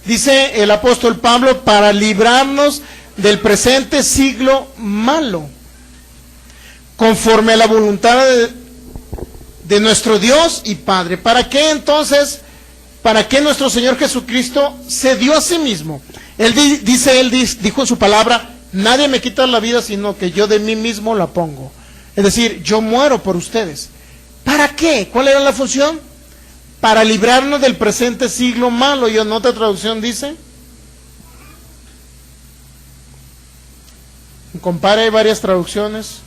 Dice el apóstol Pablo, para librarnos del presente siglo malo, conforme a la voluntad de nuestro Dios y Padre. ¿Para qué entonces? ¿Para qué nuestro Señor Jesucristo se dio a sí mismo? Él dijo en su palabra, nadie me quita la vida, sino que yo de mí mismo la pongo. Es decir, yo muero por ustedes. ¿Para qué? ¿Cuál era la función? Para librarnos del presente siglo malo. Y en otra traducción dice, compare, hay varias traducciones.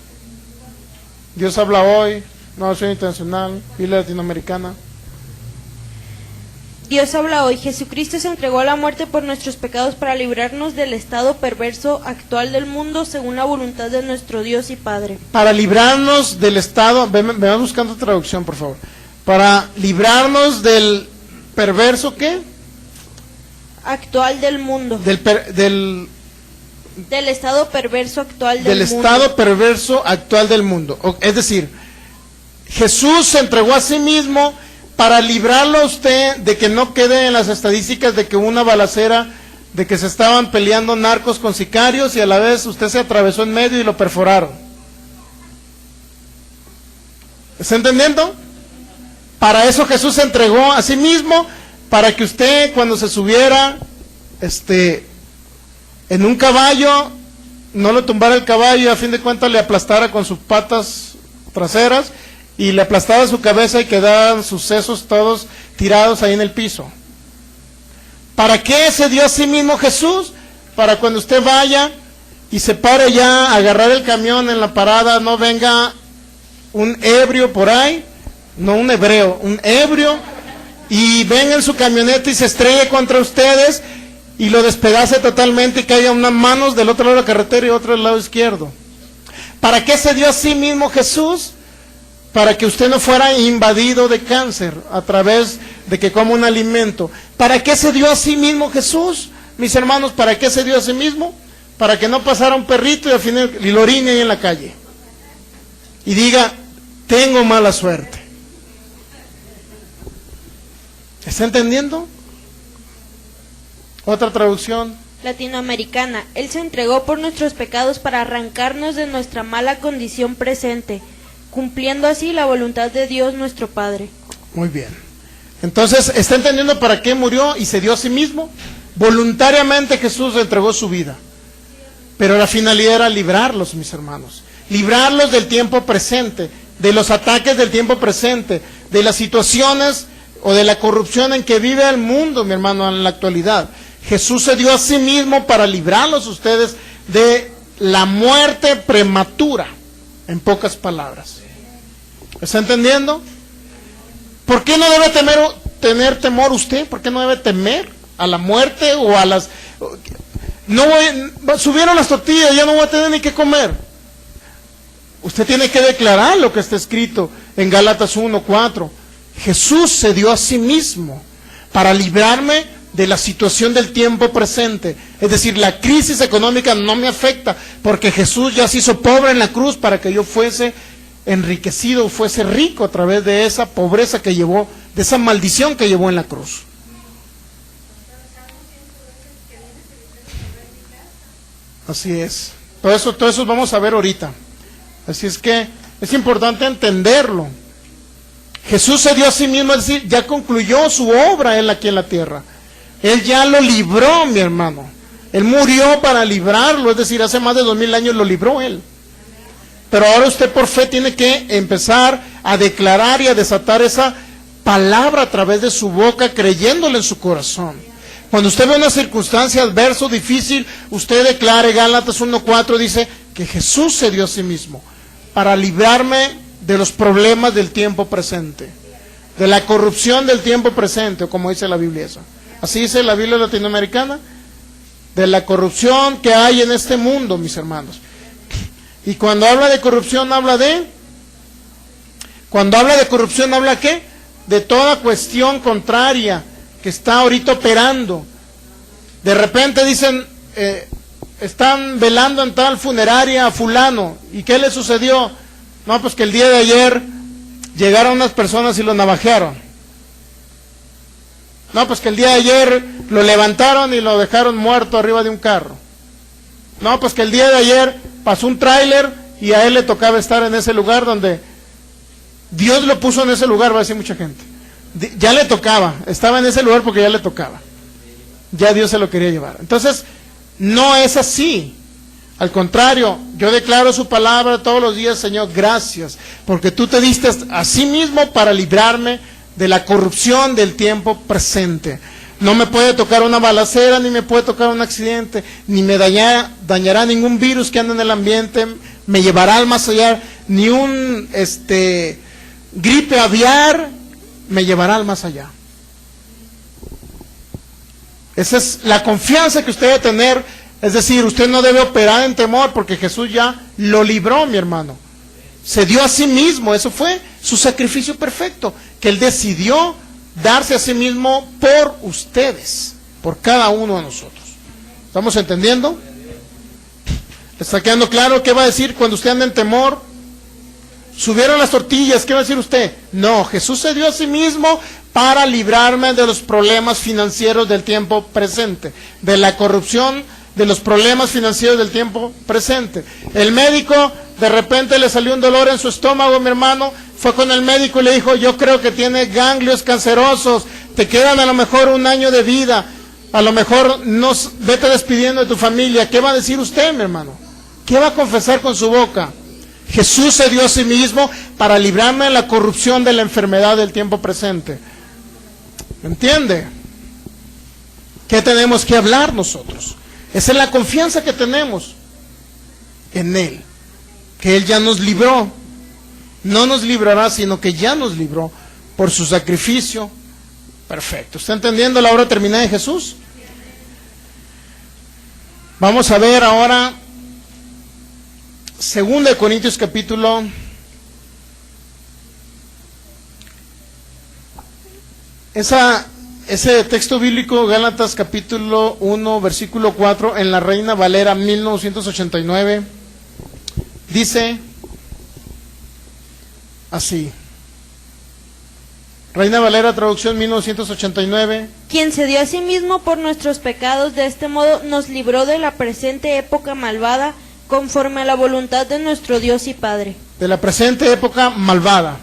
Dios habla hoy, Nueva Versión Internacional, Biblia Latinoamericana. Dios habla hoy. Jesucristo se entregó a la muerte por nuestros pecados para librarnos del estado perverso actual del mundo según la voluntad de nuestro Dios y Padre. Para librarnos del estado, me van buscando traducción, por favor. Para librarnos del perverso, ¿qué? Actual del mundo. Del estado perverso actual del mundo. Del estado perverso actual del mundo. Es decir, Jesús se entregó a sí mismo para librarlo a usted de que no quede en las estadísticas de que una balacera, de que se estaban peleando narcos con sicarios y a la vez usted se atravesó en medio y lo perforaron. ¿Está entendiendo? Para eso Jesús se entregó a sí mismo, para que usted cuando se subiera en un caballo, no lo tumbara el caballo y a fin de cuentas le aplastara con sus patas traseras y le aplastaba su cabeza y quedaban sus sesos todos tirados ahí en el piso. ¿Para qué se dio a sí mismo Jesús? Para cuando usted vaya y se pare ya a agarrar el camión en la parada, no venga un ebrio por ahí, no un hebreo, un ebrio, y venga en su camioneta y se estrelle contra ustedes y lo despedace totalmente y caiga unas manos del otro lado de la carretera y otro del lado izquierdo. ¿Para qué se dio a sí mismo Jesús? Para que usted no fuera invadido de cáncer a través de que coma un alimento. ¿Para qué se dio a sí mismo Jesús? Mis hermanos, ¿para qué se dio a sí mismo? Para que no pasara un perrito y al final lo orine ahí en la calle y diga, tengo mala suerte. ¿Está entendiendo? Otra traducción latinoamericana. Él se entregó por nuestros pecados para arrancarnos de nuestra mala condición presente, cumpliendo así la voluntad de Dios nuestro Padre. Muy bien. Entonces, ¿está entendiendo para qué murió y se dio a sí mismo? Voluntariamente Jesús entregó su vida. Pero la finalidad era librarlos, mis hermanos. Librarlos del tiempo presente, de los ataques del tiempo presente, de las situaciones o de la corrupción en que vive el mundo, mi hermano, en la actualidad. Jesús se dio a sí mismo para librarlos ustedes de la muerte prematura, en pocas palabras. ¿Está entendiendo? ¿Por qué no debe tener temor usted? ¿Por qué no debe temer a la muerte o a las... subieron las tortillas, ya no voy a tener ni qué comer? Usted tiene que declarar lo que está escrito en Gálatas 1:4. Jesús se dio a sí mismo para librarme de la situación del tiempo presente. Es decir, la crisis económica no me afecta porque Jesús ya se hizo pobre en la cruz para que yo fuese enriquecido, fuese rico a través de esa pobreza que llevó, de esa maldición que llevó en la cruz. Así es. Todo eso vamos a ver ahorita. Así es que es importante entenderlo. Jesús se dio a sí mismo, es decir, ya concluyó su obra él aquí en la tierra. Él ya lo libró, mi hermano. Él murió para librarlo, es decir, hace más de 2000 años lo libró él. Pero ahora usted por fe tiene que empezar a declarar y a desatar esa palabra a través de su boca, creyéndole en su corazón. Cuando usted ve una circunstancia adversa, difícil, usted declare, Gálatas 1:4 dice que Jesús se dio a sí mismo para librarme de los problemas del tiempo presente. de la corrupción del tiempo presente, o como dice la Biblia eso. Así dice la Biblia latinoamericana, de la corrupción que hay en este mundo, mis hermanos. Y cuando habla de corrupción, habla ¿qué? De toda cuestión contraria que está ahorita operando. De repente dicen, están velando en tal funeraria a fulano. ¿Y qué le sucedió? No, pues que el día de ayer llegaron unas personas y lo navajearon. No, pues que el día de ayer lo levantaron y lo dejaron muerto arriba de un carro. No, pues que el día de ayer pasó un tráiler y a él le tocaba estar en ese lugar donde Dios lo puso en ese lugar, va a decir mucha gente. Ya le tocaba, estaba en ese lugar porque ya le tocaba. Ya Dios se lo quería llevar. Entonces, no es así. Al contrario, yo declaro su palabra todos los días, Señor, gracias, porque tú te diste a sí mismo para librarme de la corrupción del tiempo presente. No me puede tocar una balacera, ni me puede tocar un accidente, ni me dañará ningún virus que anda en el ambiente, me llevará al más allá, ni un gripe aviar me llevará al más allá. Esa es la confianza que usted debe tener. Es decir, usted no debe operar en temor porque Jesús ya lo libró, mi hermano. Se dio a sí mismo, eso fue su sacrificio perfecto, que Él decidió darse a sí mismo por ustedes, por cada uno de nosotros. ¿Estamos entendiendo? ¿Le está quedando claro qué va a decir cuando usted anda en temor? Subieron las tortillas, ¿qué va a decir usted? No, Jesús se dio a sí mismo para librarme de los problemas financieros del tiempo presente, de la corrupción, de los problemas financieros del tiempo presente. El médico de repente le salió un dolor en su estómago, mi hermano, fue con el médico y le dijo, yo creo que tiene ganglios cancerosos, te quedan a lo mejor 1 año de vida, a lo mejor vete despidiendo de tu familia. ¿Qué va a decir usted, mi hermano? ¿Qué va a confesar con su boca? Jesús se dio a sí mismo para librarme de la corrupción de la enfermedad del tiempo presente. ¿Me entiende? ¿Qué tenemos que hablar nosotros? Esa es la confianza que tenemos en Él, que Él ya nos libró. No nos librará, sino que ya nos libró por su sacrificio perfecto. ¿Está entendiendo la obra terminada de Jesús? Vamos a ver ahora 2 Corintios capítulo ese texto bíblico, Gálatas capítulo 1, versículo 4, en la Reina Valera 1989, dice así. Reina Valera, traducción 1989. Quien se dio a sí mismo por nuestros pecados, de este modo nos libró de la presente época malvada, conforme a la voluntad de nuestro Dios y Padre. De la presente época malvada.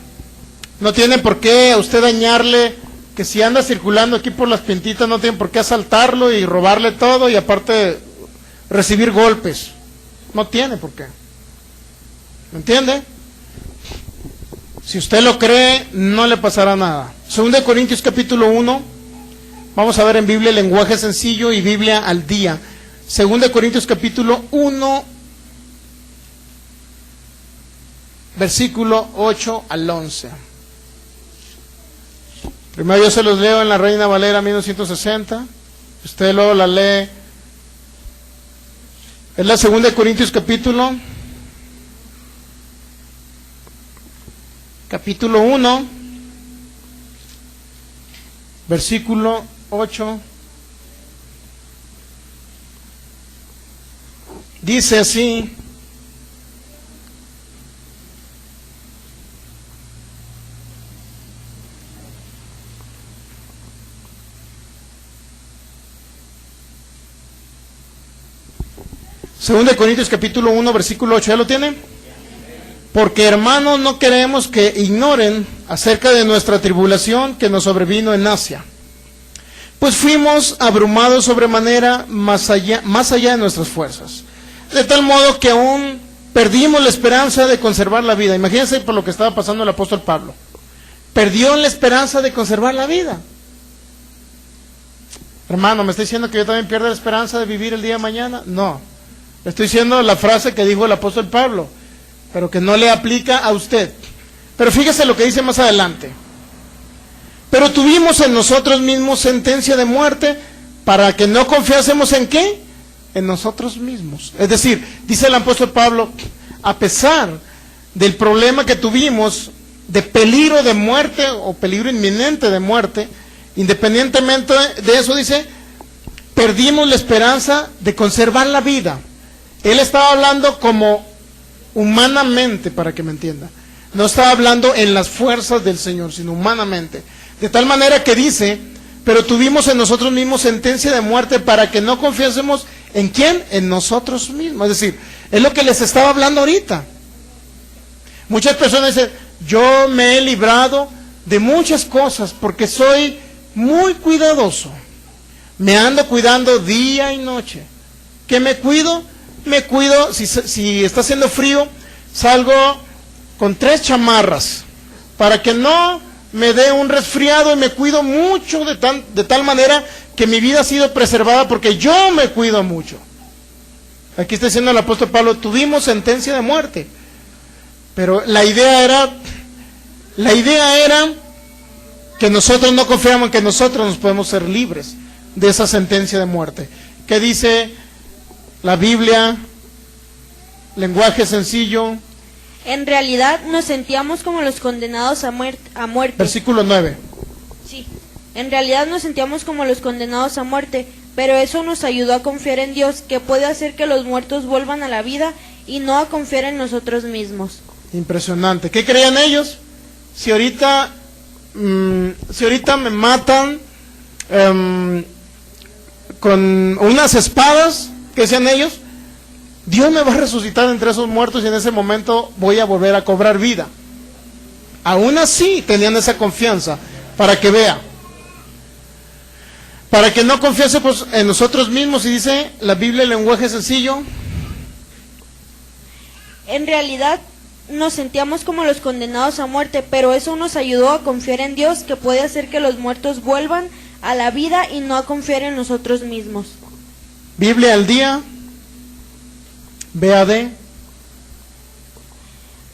No tiene por qué a usted dañarle, que si anda circulando aquí por las pintitas, no tiene por qué asaltarlo y robarle todo y aparte recibir golpes. No tiene por qué. ¿Me entiende? Si usted lo cree, no le pasará nada. 2 Corintios capítulo 1, vamos a ver en Biblia lenguaje sencillo y Biblia al día. 2 Corintios capítulo 1, versículo 8 al 11. Primero yo se los leo en la Reina Valera 1960, usted luego la lee. Es la 2 Corintios capítulo 1, versículo 8. Dice así: Segunda de Corintios capítulo 1, versículo 8, ¿ya lo tiene? Porque, hermanos, no queremos que ignoren acerca de nuestra tribulación que nos sobrevino en Asia, pues fuimos abrumados sobremanera más allá de nuestras fuerzas, de tal modo que aún perdimos la esperanza de conservar la vida. Imagínense por lo que estaba pasando el apóstol Pablo. Perdió la esperanza de conservar la vida. Hermano, ¿me está diciendo que yo también pierdo la esperanza de vivir el día de mañana? No. Estoy diciendo la frase que dijo el apóstol Pablo, pero que no le aplica a usted. Pero fíjese lo que dice más adelante. pero tuvimos en nosotros mismos sentencia de muerte para que no confiásemos en ¿qué? En nosotros mismos. Es decir, dice el apóstol Pablo, a pesar del problema que tuvimos de peligro de muerte o peligro inminente de muerte, independientemente de eso, dice, perdimos la esperanza de conservar la vida. Él estaba hablando como humanamente, para que me entienda. No estaba hablando en las fuerzas del Señor, sino humanamente. De tal manera que dice, pero tuvimos en nosotros mismos sentencia de muerte para que no confiásemos ¿en quién? En nosotros mismos. Es decir, es lo que les estaba hablando ahorita. Muchas personas dicen, yo me he librado de muchas cosas porque soy muy cuidadoso. Me ando cuidando día y noche. ¿Qué me cuido? Me cuido, si está haciendo frío, salgo con 3 chamarras para que no me dé un resfriado, y me cuido mucho de tal manera que mi vida ha sido preservada porque yo me cuido mucho. Aquí está diciendo el apóstol Pablo, tuvimos sentencia de muerte, pero la idea era que nosotros no confiamos en que nosotros nos podemos ser libres de esa sentencia de muerte. ¿Qué dice la Biblia? Lenguaje sencillo. En realidad nos sentíamos como los condenados a muerte. Versículo 9. Sí, en realidad nos sentíamos como los condenados a muerte, pero eso nos ayudó a confiar en Dios, que puede hacer que los muertos vuelvan a la vida y no a confiar en nosotros mismos. Impresionante. ¿Qué creían ellos? Si ahorita me matan con unas espadas, ¿qué decían ellos? Dios me va a resucitar entre esos muertos y en ese momento voy a volver a cobrar vida. Aún así tenían esa confianza, para que vea. Para que no confiásemos en nosotros mismos, y dice la Biblia en lenguaje sencillo. En realidad nos sentíamos como los condenados a muerte, pero eso nos ayudó a confiar en Dios, que puede hacer que los muertos vuelvan a la vida y no a confiar en nosotros mismos. Biblia al día. BAD.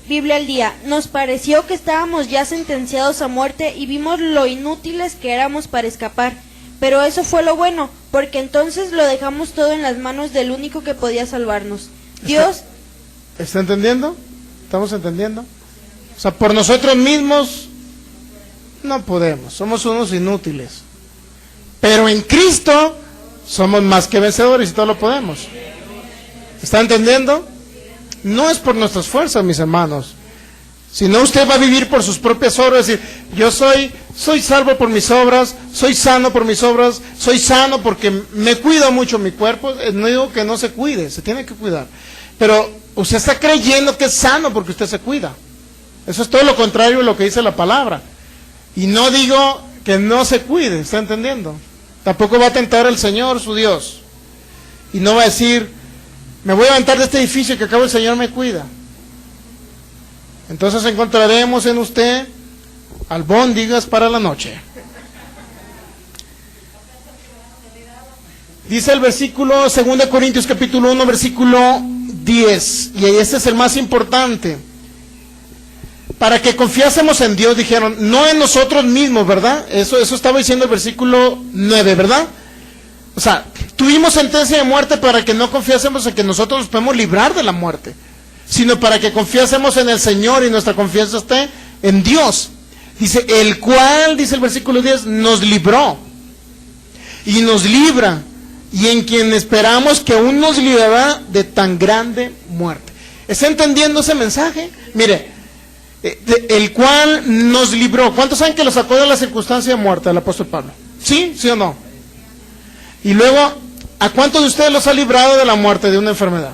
Biblia al día. Nos pareció que estábamos ya sentenciados a muerte y vimos lo inútiles que éramos para escapar. Pero eso fue lo bueno, porque entonces lo dejamos todo en las manos del único que podía salvarnos. Dios. ¿Está entendiendo? ¿Estamos entendiendo? O sea, por nosotros mismos no podemos, somos unos inútiles. Pero en Cristo somos más que vencedores y todo lo podemos. ¿Está entendiendo? No es por nuestras fuerzas, mis hermanos. Si no, usted va a vivir por sus propias obras, es decir, yo soy salvo por mis obras, soy sano por mis obras, soy sano porque me cuido mucho mi cuerpo. No digo que no se cuide, se tiene que cuidar. Pero usted está creyendo que es sano porque usted se cuida. Eso es todo lo contrario de lo que dice la palabra. Y no digo que no se cuide, ¿está entendiendo? Tampoco va a tentar al Señor, su Dios. Y no va a decir, me voy a aventar de este edificio que acabo el Señor me cuida. Entonces encontraremos en usted albóndigas para la noche. Dice el versículo 2 Corintios capítulo 1, versículo 10, y este es el más importante. Para que confiásemos en Dios, dijeron, no en nosotros mismos, ¿verdad? Eso estaba diciendo el versículo 9, ¿verdad? O sea, tuvimos sentencia de muerte para que no confiásemos en que nosotros nos podemos librar de la muerte, sino para que confiásemos en el Señor y nuestra confianza esté en Dios. Dice, el cual, dice el versículo 10, nos libró y nos libra, y en quien esperamos que aún nos librará de tan grande muerte. ¿Está entendiendo ese mensaje? Mire, el cual nos libró. ¿Cuántos saben que lo sacó de la circunstancia de muerte el apóstol Pablo? ¿Sí? ¿Sí o no? Y luego, ¿a cuántos de ustedes los ha librado de la muerte, de una enfermedad?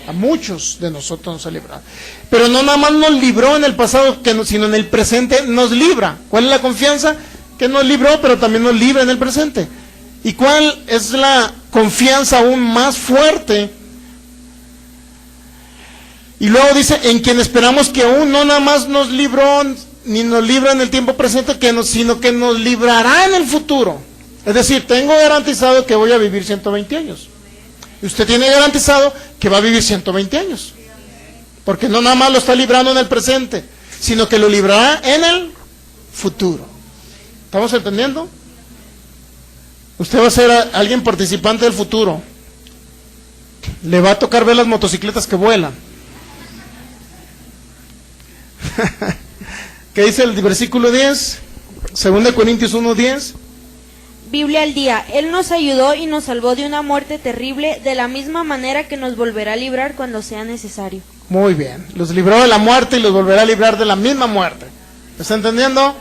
A muchos de nosotros nos ha librado. Pero no nada más nos libró en el pasado, sino en el presente nos libra. ¿Cuál es la confianza? Que nos libró, pero también nos libra en el presente. ¿Y cuál es la confianza aún más fuerte? Y luego dice, en quien esperamos que aún no nada más nos libró, ni nos libra en el tiempo presente, sino que nos librará en el futuro. Es decir, tengo garantizado que voy a vivir 120 años. Y usted tiene garantizado que va a vivir 120 años. Porque no nada más lo está librando en el presente, sino que lo librará en el futuro. ¿Estamos entendiendo? Usted va a ser alguien participante del futuro. Le va a tocar ver las motocicletas que vuelan. ¿Qué dice el versículo 10? 2 Corintios 1:10. Biblia al día. Él nos ayudó y nos salvó de una muerte terrible, de la misma manera que nos volverá a librar cuando sea necesario. Muy bien. Los libró de la muerte y los volverá a librar de la misma muerte. ¿Está entendiendo?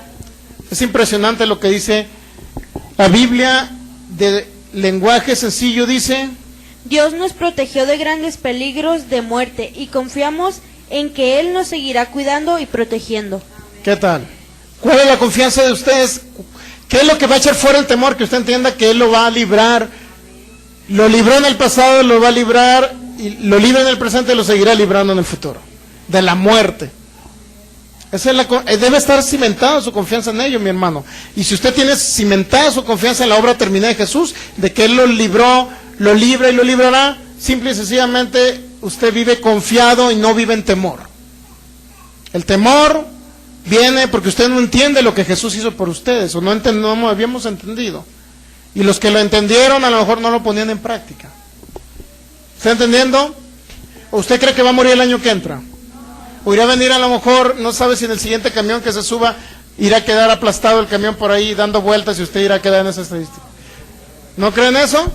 Es impresionante lo que dice la Biblia de lenguaje sencillo. Dice: Dios nos protegió de grandes peligros de muerte y confiamos en que Él nos seguirá cuidando y protegiendo. ¿Qué tal? ¿Cuál es la confianza de ustedes? ¿Qué es lo que va a echar fuera el temor? Que usted entienda que Él lo va a librar. Lo libró en el pasado, lo va a librar, y lo libra en el presente y lo seguirá librando en el futuro. De la muerte. Debe estar cimentada su confianza en ello, mi hermano. Y si usted tiene cimentada su confianza en la obra terminada de Jesús, de que Él lo libró, lo libra y lo librará, simple y sencillamente usted vive confiado y no vive en temor. El temor viene porque usted no entiende lo que Jesús hizo por ustedes, o no habíamos entendido. Y los que lo entendieron a lo mejor no lo ponían en práctica. ¿Está entendiendo? ¿O usted cree que va a morir el año que entra? O irá a venir a lo mejor, no sabe si en el siguiente camión que se suba irá a quedar aplastado el camión por ahí dando vueltas y usted irá a quedar en esa estadística. ¿No creen eso?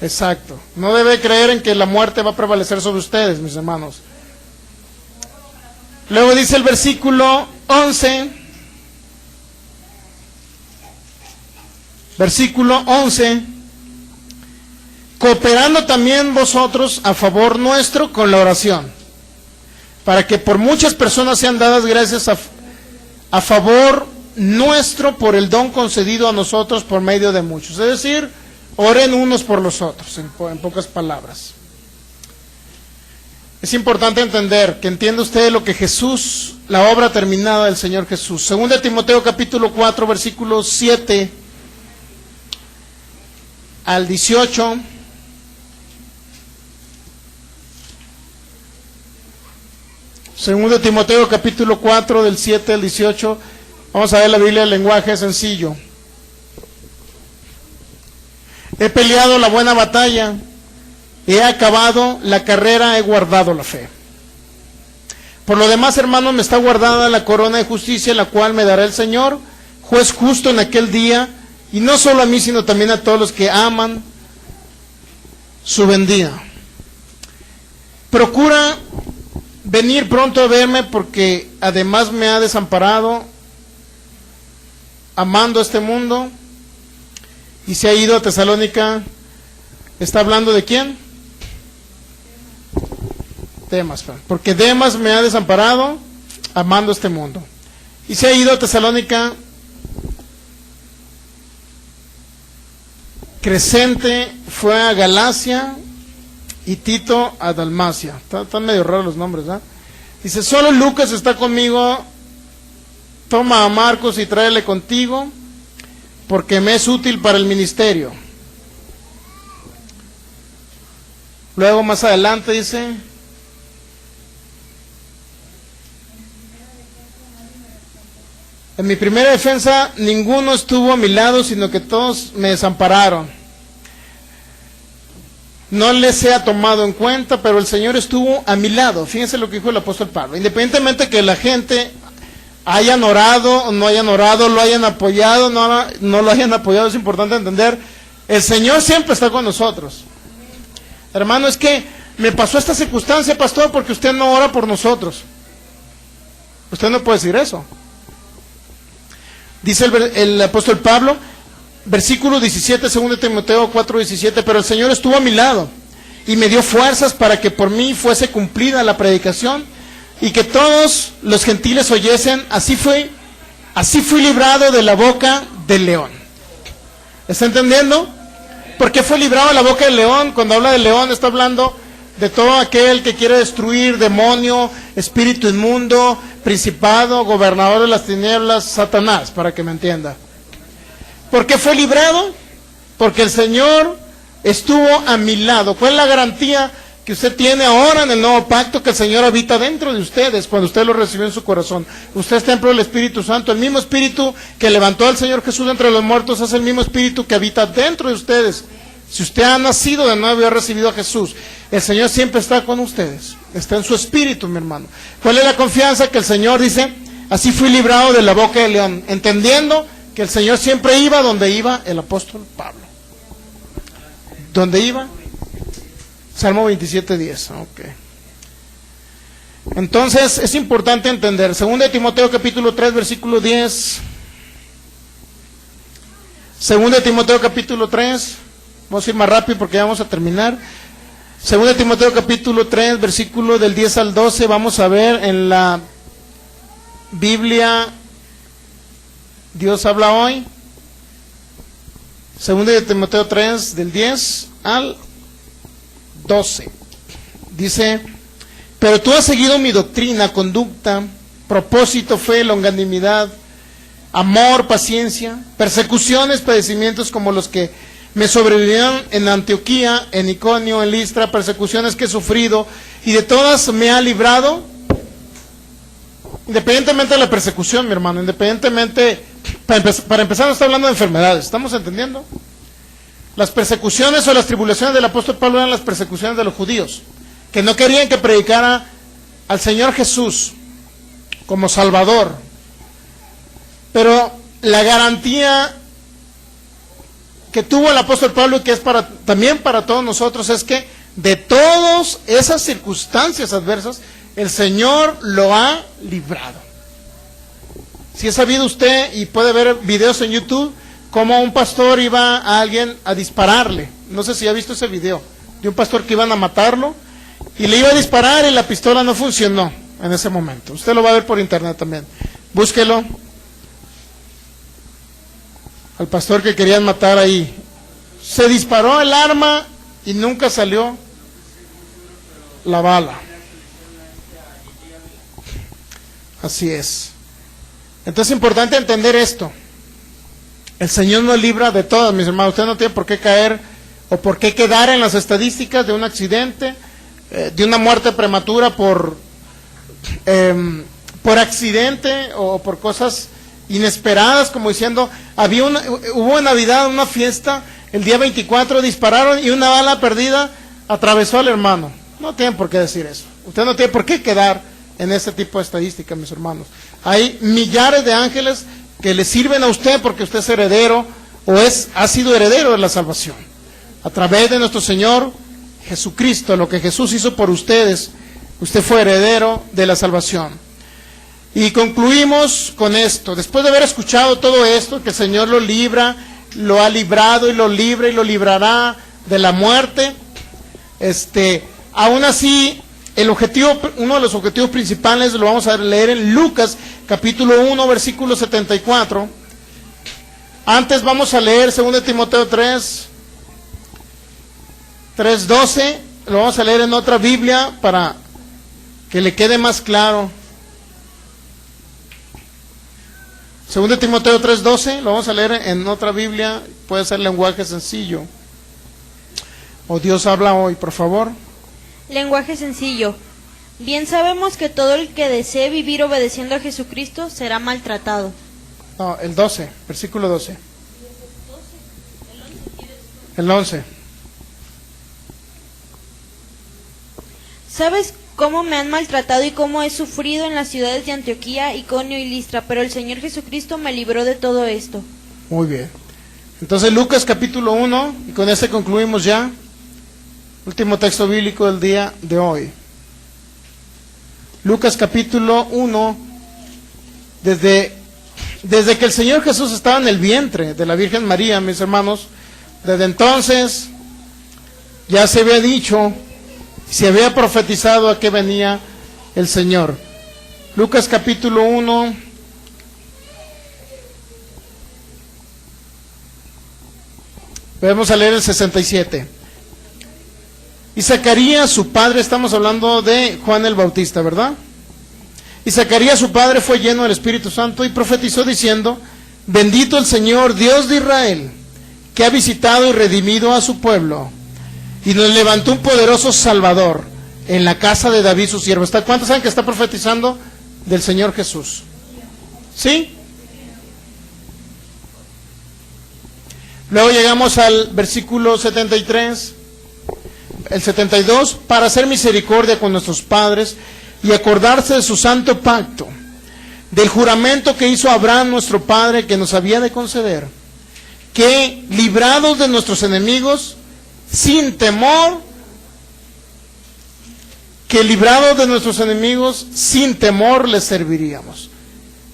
Exacto. No debe creer en que la muerte va a prevalecer sobre ustedes, mis hermanos. Luego dice el versículo 11. Versículo 11. Cooperando también vosotros a favor nuestro con la oración, para que por muchas personas sean dadas gracias a favor nuestro por el don concedido a nosotros por medio de muchos. Es decir, oren unos por los otros, en pocas palabras. Es importante entender, que entienda usted lo que Jesús, la obra terminada del Señor Jesús. 2 Timoteo capítulo 4, versículos 7 al 18. Segundo Timoteo capítulo 4 del 7 al 18. Vamos a ver la Biblia en lenguaje sencillo. He peleado la buena batalla, he acabado la carrera, he guardado la fe. Por lo demás, hermanos, me está guardada la corona de justicia, la cual me dará el Señor, juez justo en aquel día, y no solo a mí, sino también a todos los que aman su venida. Procura venir pronto a verme, porque además me ha desamparado amando este mundo y se ha ido a Tesalónica. ¿Está hablando de quién? Demas, porque Demas me ha desamparado amando este mundo y se ha ido a Tesalónica. Crescente fue a Galacia y Tito a Dalmacia. Están medio raros los nombres, ¿verdad? Dice: solo Lucas está conmigo, toma a Marcos y tráele contigo, porque me es útil para el ministerio. Luego más adelante dice: en mi primera defensa ninguno estuvo a mi lado, sino que todos me desampararon. No les sea tomado en cuenta, pero el Señor estuvo a mi lado. Fíjense lo que dijo el apóstol Pablo. Independientemente que la gente hayan orado o no hayan orado, lo hayan apoyado, no lo hayan apoyado, es importante entender, el Señor siempre está con nosotros. Hermano, es que me pasó esta circunstancia, pastor, porque usted no ora por nosotros. Usted no puede decir eso. Dice el apóstol Pablo, versículo 17, 2 Timoteo 4:17, pero el Señor estuvo a mi lado y me dio fuerzas para que por mí fuese cumplida la predicación y que todos los gentiles oyesen. Así fui librado de la boca del león. ¿Está entendiendo? ¿Por qué fue librado de la boca del león? Cuando habla del león está hablando de todo aquel que quiere destruir, demonio, espíritu inmundo, principado, gobernador de las tinieblas, Satanás, para que me entienda. ¿Por qué fue librado? Porque el Señor estuvo a mi lado. ¿Cuál es la garantía que usted tiene ahora en el nuevo pacto, que el Señor habita dentro de ustedes cuando usted lo recibió en su corazón. Usted es templo del Espíritu Santo. El mismo Espíritu que levantó al Señor Jesús entre los muertos es el mismo Espíritu que habita dentro de ustedes. Si usted ha nacido de nuevo y ha recibido a Jesús, el Señor siempre está con ustedes. Está en su espíritu, mi hermano. ¿Cuál es la confianza? Que el Señor dice, así fui librado de la boca del león, entendiendo que el Señor siempre iba donde iba el apóstol Pablo. ¿Dónde iba? Salmo 27:10. Ok. Entonces es importante entender. 2 Timoteo capítulo 3 versículo 10. 2 Timoteo capítulo 3. Vamos a ir más rápido porque ya vamos a terminar. 2 Timoteo capítulo 3 versículo del 10 al 12. Vamos a ver en la Biblia Dios habla hoy. 2 Timoteo 3 del 10 al 12. Dice: pero tú has seguido mi doctrina, conducta, propósito, fe, longanimidad, amor, paciencia, persecuciones, padecimientos como los que me sobrevivieron en Antioquía, en Iconio, en Listra, persecuciones que he sufrido, y de todas me ha librado. Independientemente de la persecución, mi hermano, independientemente, para empezar no está hablando de enfermedades, ¿estamos entendiendo? Las persecuciones o las tribulaciones del apóstol Pablo eran las persecuciones de los judíos, que no querían que predicara al Señor Jesús como Salvador. Pero la garantía que tuvo el apóstol Pablo, y que es también para todos nosotros, es que de todas esas circunstancias adversas, el Señor lo ha librado. Si ha sabido usted, y puede ver videos en YouTube, cómo un pastor iba a alguien a dispararle. No sé si ha visto ese video, de un pastor que iban a matarlo, y le iba a disparar y la pistola no funcionó en ese momento. Usted lo va a ver por internet también. Búsquelo. Al pastor que querían matar ahí. Se disparó el arma y nunca salió la bala. Así es. Entonces es importante entender esto. El Señor nos libra de todas, mis hermanos. Usted no tiene por qué caer o por qué quedar en las estadísticas de un accidente, de una muerte prematura por accidente o por cosas inesperadas, como diciendo, hubo en Navidad una fiesta, el día 24 dispararon y una bala perdida atravesó al hermano. No tienen por qué decir eso. Usted no tiene por qué quedar en ese tipo de estadísticas, mis hermanos. Hay millares de ángeles que le sirven a usted porque usted es heredero o ha sido heredero de la salvación. A través de nuestro Señor Jesucristo, lo que Jesús hizo por ustedes, usted fue heredero de la salvación. Y concluimos con esto. Después de haber escuchado todo esto, que el Señor lo libra, lo ha librado y lo libra y lo librará de la muerte, aún así, uno de los objetivos principales lo vamos a leer en Lucas capítulo 1 versículo 74. Antes vamos a leer 2 Timoteo 3:12. Lo vamos a leer en otra Biblia para que le quede más claro. 2 Timoteo 3:12, lo vamos a leer en otra Biblia, puede ser lenguaje sencillo. O Dios habla hoy, por favor. Lenguaje sencillo. Bien sabemos que todo el que desee vivir obedeciendo a Jesucristo será maltratado. No, el 12, versículo 12. El 11. ¿Sabes cómo me han maltratado y cómo he sufrido en las ciudades de Antioquía, Iconio y Listra? Pero el Señor Jesucristo me libró de todo esto. Muy bien. Entonces Lucas capítulo 1, y con este concluimos ya. Último texto bíblico del día de hoy. Lucas capítulo 1, desde que el Señor Jesús estaba en el vientre de la Virgen María, mis hermanos, desde entonces ya se había dicho, se había profetizado a qué venía el Señor. Lucas capítulo 1, vamos a leer el 67. Y Zacarías, su padre, estamos hablando de Juan el Bautista, ¿verdad? Y Zacarías, su padre, fue lleno del Espíritu Santo y profetizó diciendo: bendito el Señor, Dios de Israel, que ha visitado y redimido a su pueblo, y nos levantó un poderoso Salvador en la casa de David su siervo. ¿Cuántos saben que está profetizando del Señor Jesús? ¿Sí? Luego llegamos al versículo 73, el 72, para hacer misericordia con nuestros padres y acordarse de su santo pacto, del juramento que hizo Abraham nuestro padre, que nos había de conceder, que librados de nuestros enemigos, sin temor, les serviríamos.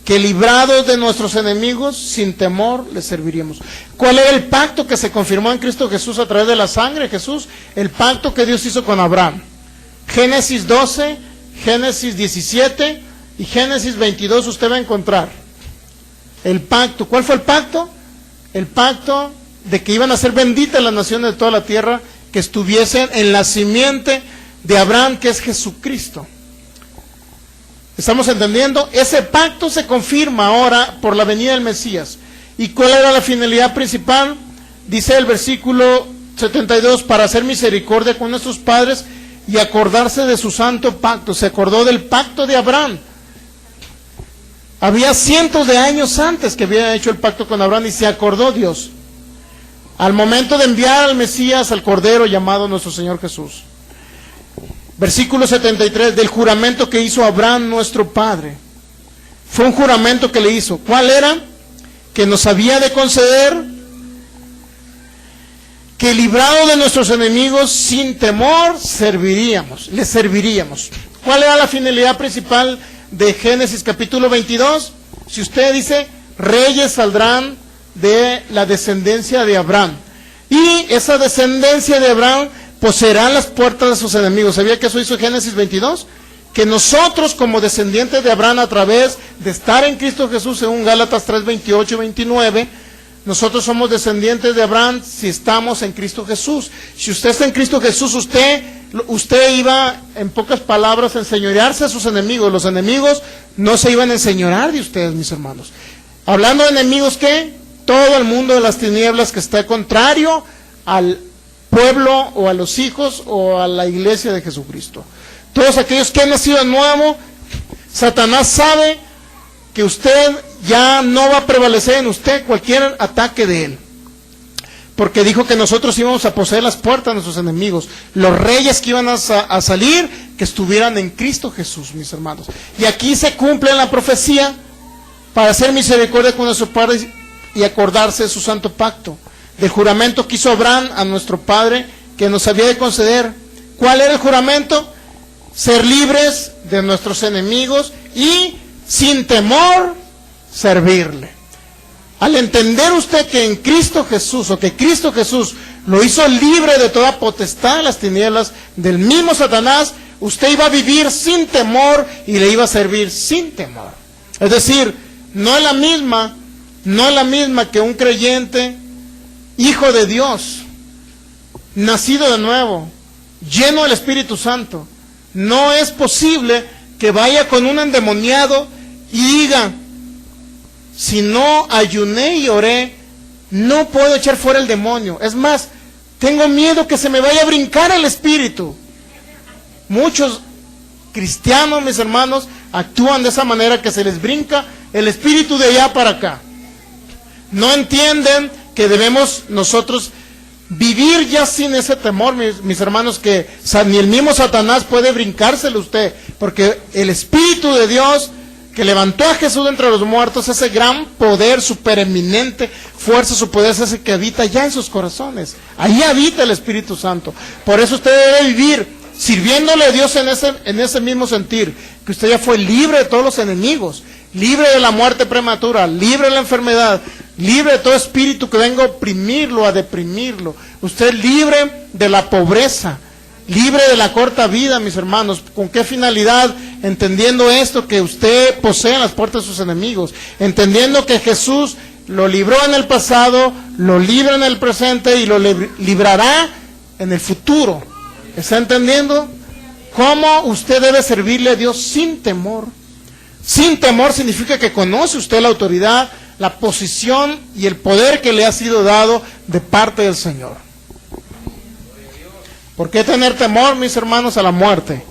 Que librados de nuestros enemigos, sin temor les serviríamos. ¿Cuál era el pacto que se confirmó en Cristo Jesús a través de la sangre de Jesús? El pacto que Dios hizo con Abraham. Génesis 12, Génesis 17 y Génesis 22 usted va a encontrar el pacto. ¿Cuál fue el pacto? El pacto de que iban a ser benditas las naciones de toda la tierra, que estuviesen en la simiente de Abraham, que es Jesucristo. ¿Estamos entendiendo? Ese pacto se confirma ahora por la venida del Mesías. ¿Y cuál era la finalidad principal? Dice el versículo 72, para hacer misericordia con nuestros padres y acordarse de su santo pacto. Se acordó del pacto de Abraham. Había cientos de años antes que había hecho el pacto con Abraham y se acordó Dios al momento de enviar al Mesías, al Cordero llamado nuestro Señor Jesús. Versículo 73, del juramento que hizo Abraham nuestro padre. Fue un juramento que le hizo. ¿Cuál era? Que nos había de conceder que librado de nuestros enemigos, sin temor, le serviríamos. ¿Cuál era la finalidad principal de Génesis capítulo 22? Si usted dice, reyes saldrán de la descendencia de Abraham. Y esa descendencia de Abraham poseerán las puertas de sus enemigos. ¿Sabía que eso hizo Génesis 22? Que nosotros como descendientes de Abraham, a través de estar en Cristo Jesús, según Gálatas 3, 28 y 29, nosotros somos descendientes de Abraham si estamos en Cristo Jesús. Si usted está en Cristo Jesús, usted iba, en pocas palabras, a enseñorearse a sus enemigos. Los enemigos no se iban a enseñorear de ustedes, mis hermanos. Hablando de enemigos, ¿qué? Todo el mundo de las tinieblas que está contrario al pueblo o a los hijos o a la iglesia de Jesucristo. Todos aquellos que han nacido de nuevo, Satanás sabe que usted ya no va a prevalecer en usted cualquier ataque de él, porque dijo que nosotros íbamos a poseer las puertas de nuestros enemigos, los reyes que iban a salir, que estuvieran en Cristo Jesús, mis hermanos. Y aquí se cumple la profecía para hacer misericordia con nuestro Padre y acordarse de su santo pacto, del juramento que hizo Abraham a nuestro Padre, que nos había de conceder. ¿Cuál era el juramento? Ser libres de nuestros enemigos y sin temor servirle. Al entender usted que en Cristo Jesús, o que Cristo Jesús lo hizo libre de toda potestad de las tinieblas, del mismo Satanás, usted iba a vivir sin temor y le iba a servir sin temor. Es decir, no es la misma que un creyente, hijo de Dios, nacido de nuevo, lleno del Espíritu Santo. No es posible que vaya con un endemoniado y diga, si no ayuné y oré, no puedo echar fuera el demonio. Es más, tengo miedo que se me vaya a brincar el espíritu. Muchos cristianos, mis hermanos, actúan de esa manera, que se les brinca el espíritu de allá para acá. No entienden que debemos nosotros vivir ya sin ese temor, mis hermanos, que ni el mismo Satanás puede brincárselo a usted, porque el Espíritu de Dios que levantó a Jesús de entre los muertos, ese gran poder supereminente, fuerza, su poder es ese que habita ya en sus corazones. Ahí habita el Espíritu Santo. Por eso usted debe vivir sirviéndole a Dios en ese mismo sentir, que usted ya fue libre de todos los enemigos, libre de la muerte prematura, libre de la enfermedad, libre de todo espíritu que venga a oprimirlo, a deprimirlo. Usted libre de la pobreza, libre de la corta vida, mis hermanos. ¿Con qué finalidad? Entendiendo esto, que usted posee las puertas de sus enemigos, entendiendo que Jesús lo libró en el pasado, lo libra en el presente y lo librará en el futuro. ¿Está entendiendo? ¿Cómo usted debe servirle a Dios sin temor? Sin temor significa que conoce usted la autoridad, la posición y el poder que le ha sido dado de parte del Señor. ¿Por qué tener temor, mis hermanos, a la muerte?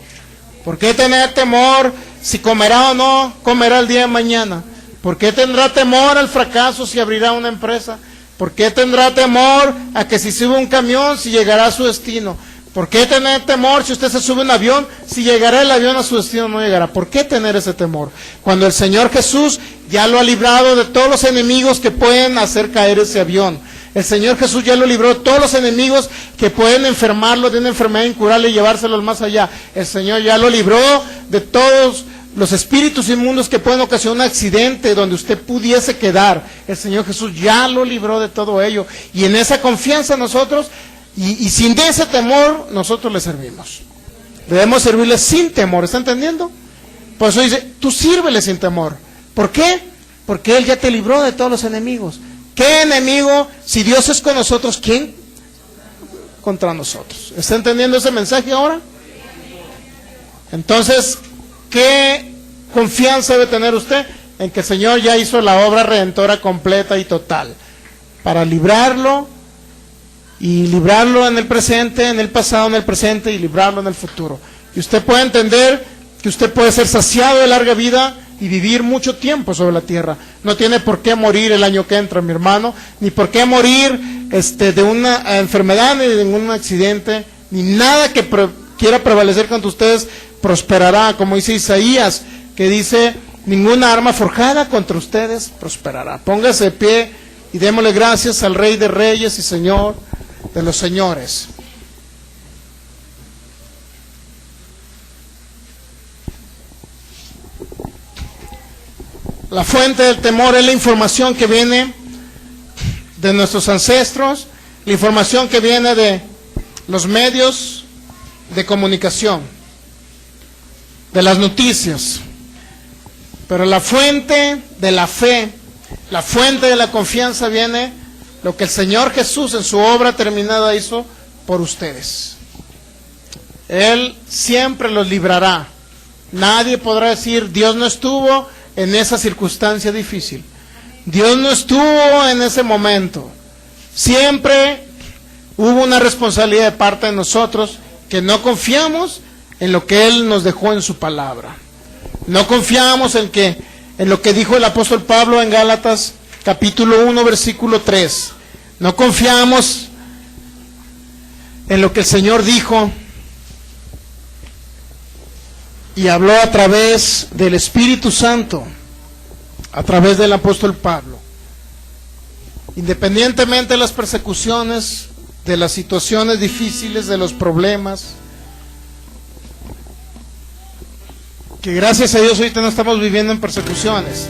¿Por qué tener temor si comerá o no comerá el día de mañana? ¿Por qué tendrá temor al fracaso si abrirá una empresa? ¿Por qué tendrá temor a que si sube un camión si llegará a su destino? ¿Por qué tener temor si usted se sube a un avión si llegará el avión a su destino o no llegará? ¿Por qué tener ese temor? Cuando el Señor Jesús ya lo ha librado de todos los enemigos que pueden hacer caer ese avión. El Señor Jesús ya lo libró de todos los enemigos que pueden enfermarlo de una enfermedad incurable y llevárselo más allá. El Señor ya lo libró de todos los espíritus inmundos que pueden ocasionar un accidente donde usted pudiese quedar. El Señor Jesús ya lo libró de todo ello. Y en esa confianza nosotros, y sin ese temor, nosotros le servimos. Debemos servirle sin temor, ¿está entendiendo? Por eso dice, tú sírvele sin temor. ¿Por qué? Porque Él ya te libró de todos los enemigos. ¿Qué enemigo? Si Dios es con nosotros, ¿quién contra nosotros? ¿Está entendiendo ese mensaje ahora? Entonces, ¿qué confianza debe tener usted? En que el Señor ya hizo la obra redentora completa y total para librarlo, y librarlo en el presente, en el pasado, en el presente, y librarlo en el futuro. Y usted puede entender que usted puede ser saciado de larga vida y vivir mucho tiempo sobre la tierra. No tiene por qué morir el año que entra, mi hermano, ni por qué morir de una enfermedad, ni de ningún accidente, ni nada que quiera prevalecer contra ustedes prosperará, como dice Isaías, que dice, ninguna arma forjada contra ustedes prosperará. Póngase de pie y démosle gracias al Rey de Reyes y Señor de los señores. La fuente del temor es la información que viene de nuestros ancestros, la información que viene de los medios de comunicación, de las noticias. Pero la fuente de la fe, la fuente de la confianza viene lo que el Señor Jesús en su obra terminada hizo por ustedes. Él siempre los librará. Nadie podrá decir, Dios no estuvo en esa circunstancia difícil. Dios no estuvo en ese momento. Siempre hubo una responsabilidad de parte de nosotros que no confiamos en lo que Él nos dejó en su palabra. No confiamos en lo que dijo el apóstol Pablo en Gálatas capítulo 1 versículo 3. No confiamos en lo que el Señor dijo y habló a través del Espíritu Santo, a través del apóstol Pablo. Independientemente de las persecuciones, de las situaciones difíciles, de los problemas, que gracias a Dios ahorita no estamos viviendo en persecuciones,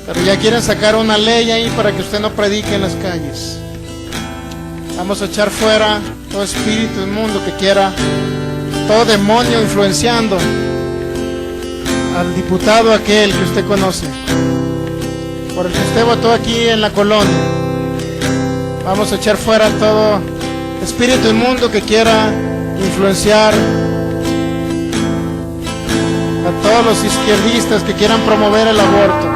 pero ya quieren sacar una ley ahí para que usted no predique en las calles. Vamos a echar fuera todo espíritu inmundo que quiera, todo demonio influenciando al diputado aquel que usted conoce, por el que usted votó aquí en la colonia. Vamos a echar fuera todo espíritu inmundo que quiera influenciar a todos los izquierdistas que quieran promover el aborto.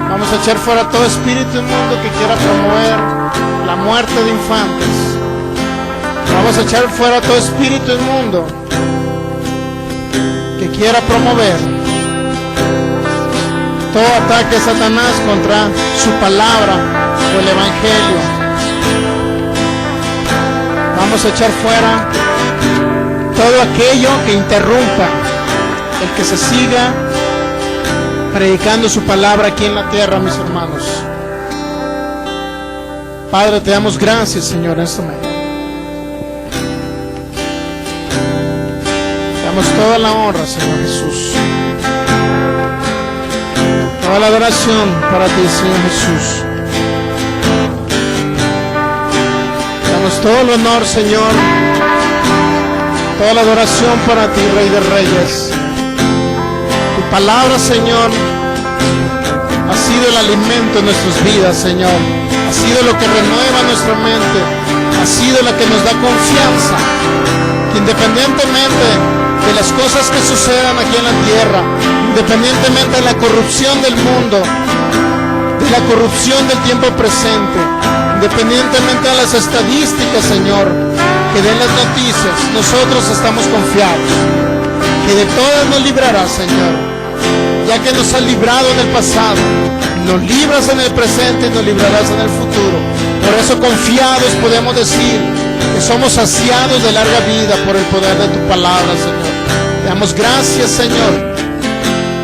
Vamos a echar fuera todo espíritu inmundo que quiera promover la muerte de infantes. Vamos a echar fuera todo espíritu inmundo que quiera promover todo ataque de Satanás contra su palabra o el evangelio. Vamos a echar fuera todo aquello que interrumpa el que se siga predicando su palabra aquí en la tierra, mis hermanos. Padre, te damos gracias, Señor, en esta mañana. Te damos toda la honra, Señor Jesús. Toda la adoración para ti, Señor Jesús. Te damos todo el honor, Señor. Toda la adoración para ti, Rey de Reyes. Tu palabra, Señor, ha sido el alimento de nuestras vidas, Señor. Ha sido lo que renueva nuestra mente. Ha sido la que nos da confianza. Que independientemente de las cosas que sucedan aquí en la tierra, independientemente de la corrupción del mundo, de la corrupción del tiempo presente, independientemente de las estadísticas, Señor, que den las noticias, nosotros estamos confiados que de todas nos librarás, Señor, ya que nos has librado en el pasado, nos libras en el presente y nos librarás en el futuro. Por eso confiados podemos decir que somos saciados de larga vida por el poder de tu palabra, Señor. Te damos gracias, Señor.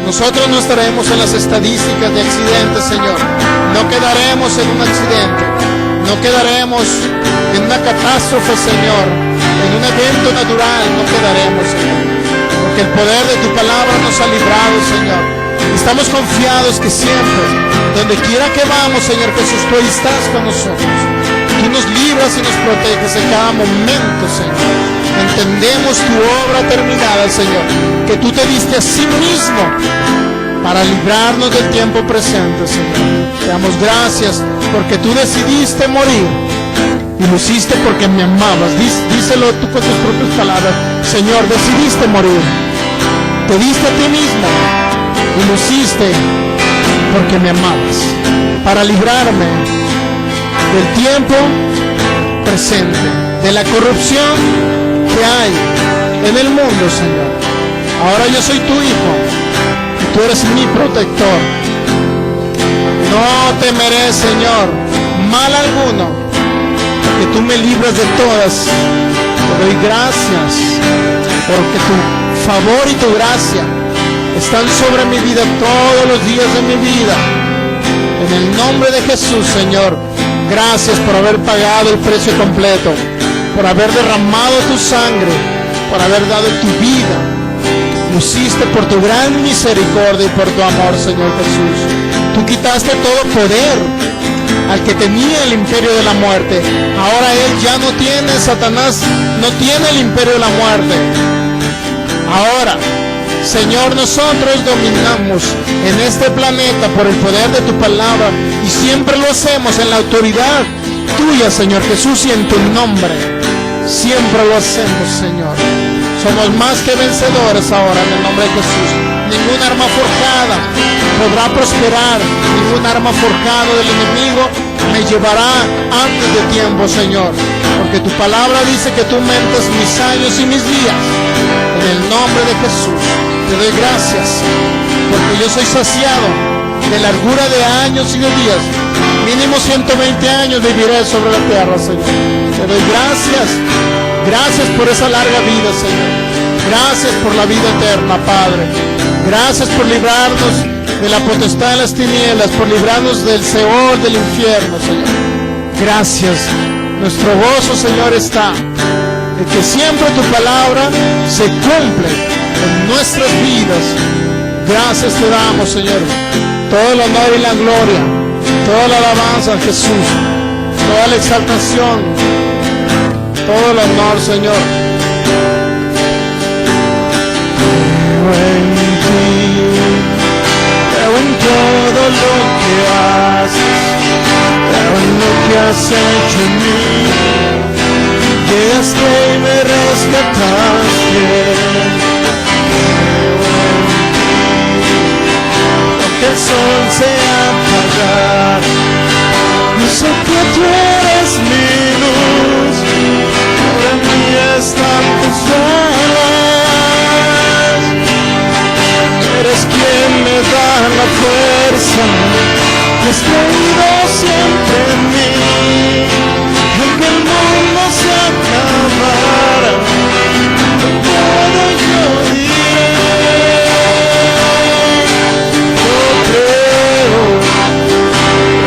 Nosotros no estaremos en las estadísticas de accidentes, Señor. No quedaremos en un accidente, no quedaremos en una catástrofe, Señor, en un evento natural, no quedaremos, Señor, porque el poder de tu palabra nos ha librado, Señor. Estamos confiados que siempre, donde quiera que vamos, Señor Jesús, tú estás con nosotros. Tú nos libras y nos proteges en cada momento, Señor. Entendemos tu obra terminada, Señor, que tú te diste a sí mismo para librarnos del tiempo presente, Señor. Te damos gracias porque tú decidiste morir y lo hiciste porque me amabas. Díselo tú con tus propias palabras. Señor, decidiste morir, te diste a ti mismo y lo hiciste porque me amabas, para librarme del tiempo presente, de la corrupción que hay en el mundo, Señor. Ahora yo soy tu hijo y tú eres mi protector. No temeré, Señor, mal alguno, porque tú me libras de todas. Te doy gracias porque tu favor y tu gracia están sobre mi vida todos los días de mi vida. En el nombre de Jesús, Señor, gracias por haber pagado el precio completo, por haber derramado tu sangre, por haber dado tu vida. Lo hiciste por tu gran misericordia y por tu amor, Señor Jesús. Tú quitaste todo poder al que tenía el imperio de la muerte. Ahora él ya no tiene, Satanás no tiene el imperio de la muerte. Ahora, Señor, nosotros dominamos en este planeta por el poder de tu palabra y siempre lo hacemos en la autoridad tuya, Señor Jesús, y en tu nombre. Siempre lo hacemos, Señor. Somos más que vencedores ahora en el nombre de Jesús. Ningún arma forjada podrá prosperar, ningún arma forjada del enemigo me llevará antes de tiempo, Señor, porque tu palabra dice que tú aumentas mis años y mis días. En el nombre de Jesús te doy gracias, porque yo soy saciado de largura de años y de días. Mínimo 120 años viviré sobre la tierra, Señor. Te doy gracias. Gracias por esa larga vida, Señor. Gracias por la vida eterna, Padre. Gracias por librarnos de la potestad de las tinieblas, por librarnos del Seol, del infierno, Señor. Gracias. Nuestro gozo, Señor, está en que siempre tu palabra se cumple en nuestras vidas. Gracias te damos, Señor. Todo el honor y la gloria, toda la alabanza a Jesús, toda la exaltación, todo el honor, Señor. Creo en todo lo que haces, creo en lo que has hecho en mí. Llegaste y me rescataste. Que el sol se apagar, yo sé que tú eres mi luz, sobre mí están tus alas, eres quien me da la fuerza, que has creído siempre en mí, aunque el mundo se acabara, todo yo diré.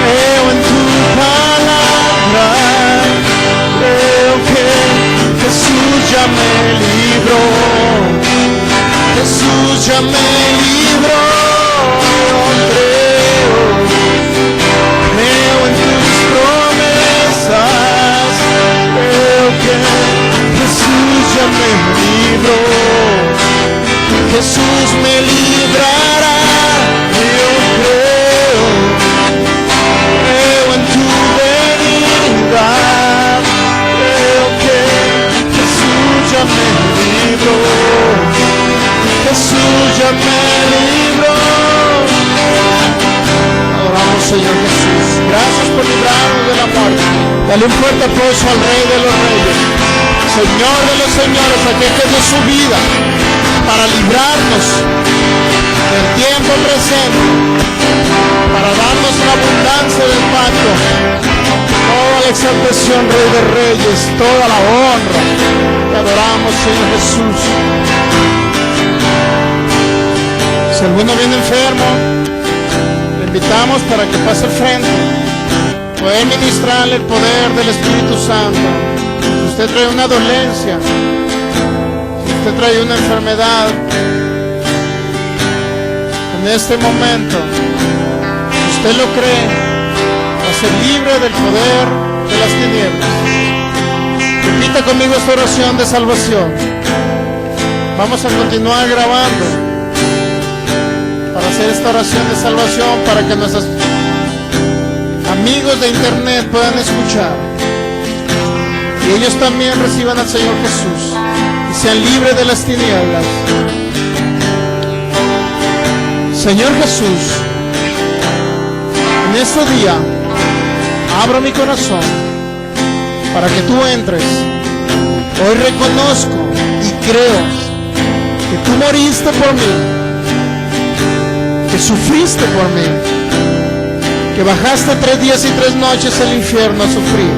Creo en tu palabra, creo que Jesús ya me libró, Jesús ya me libró. Yo creo en tus promesas, creo que Jesús ya me libró, Jesús me librará. Yo creo en tu venida, creo que Jesús ya me libró, Jesús ya me libró. Adoramos, Señor Jesús. Gracias por librarnos de la muerte. Dale un fuerte aplauso al Rey de los Reyes. Señor de los señores, aquel que dio su vida para librarnos del tiempo presente, para darnos la abundancia del pacto. Toda la exaltación, Rey de Reyes, toda la honra. Te adoramos, Señor Jesús. Si alguno viene enfermo, le invitamos para que pase al frente. Puede ministrarle el poder del Espíritu Santo. Si usted trae una dolencia, si usted trae una enfermedad, en este momento, si usted lo cree, va a ser libre del poder de las tinieblas. Repita conmigo esta oración de salvación. Vamos a continuar grabando para hacer esta oración de salvación, para que nuestros amigos de internet puedan escuchar y ellos también reciban al Señor Jesús y sean libres de las tinieblas. Señor Jesús, en este día abro mi corazón para que tú entres. Hoy reconozco y creo que tú moriste por mí, que sufriste por mí, que bajaste 3 días y 3 noches al infierno a sufrir,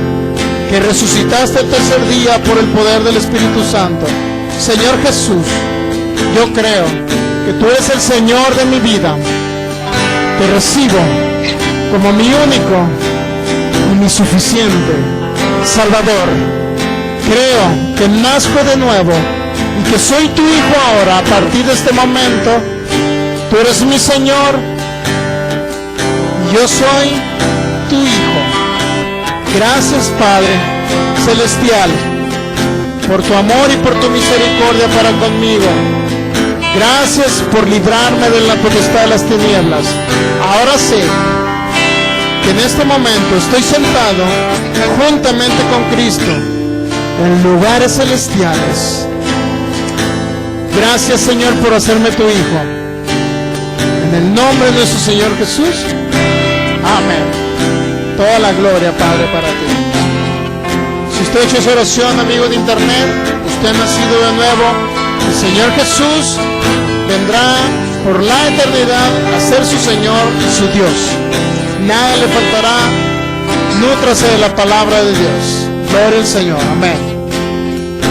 que resucitaste el tercer día por el poder del Espíritu Santo. Señor Jesús, yo creo que tú eres el Señor de mi vida. Te recibo como mi único y mi suficiente Salvador. Creo que nazco de nuevo y que soy tu hijo ahora. A partir de este momento, tú eres mi Señor y yo soy tu hijo. Gracias, Padre Celestial, por tu amor y por tu misericordia para conmigo. Gracias por librarme de la potestad de las tinieblas. Ahora sé que en este momento estoy sentado juntamente con Cristo en lugares celestiales. Gracias, Señor, por hacerme tu hijo. En el nombre de nuestro Señor Jesús. Amén. Toda la gloria, Padre, para ti. Si usted ha hecho esa oración, amigo de internet, usted ha nacido de nuevo. El Señor Jesús vendrá por la eternidad a ser su Señor y su Dios. Nada le faltará. Nútrase de la palabra de Dios. Gloria al Señor. Amén.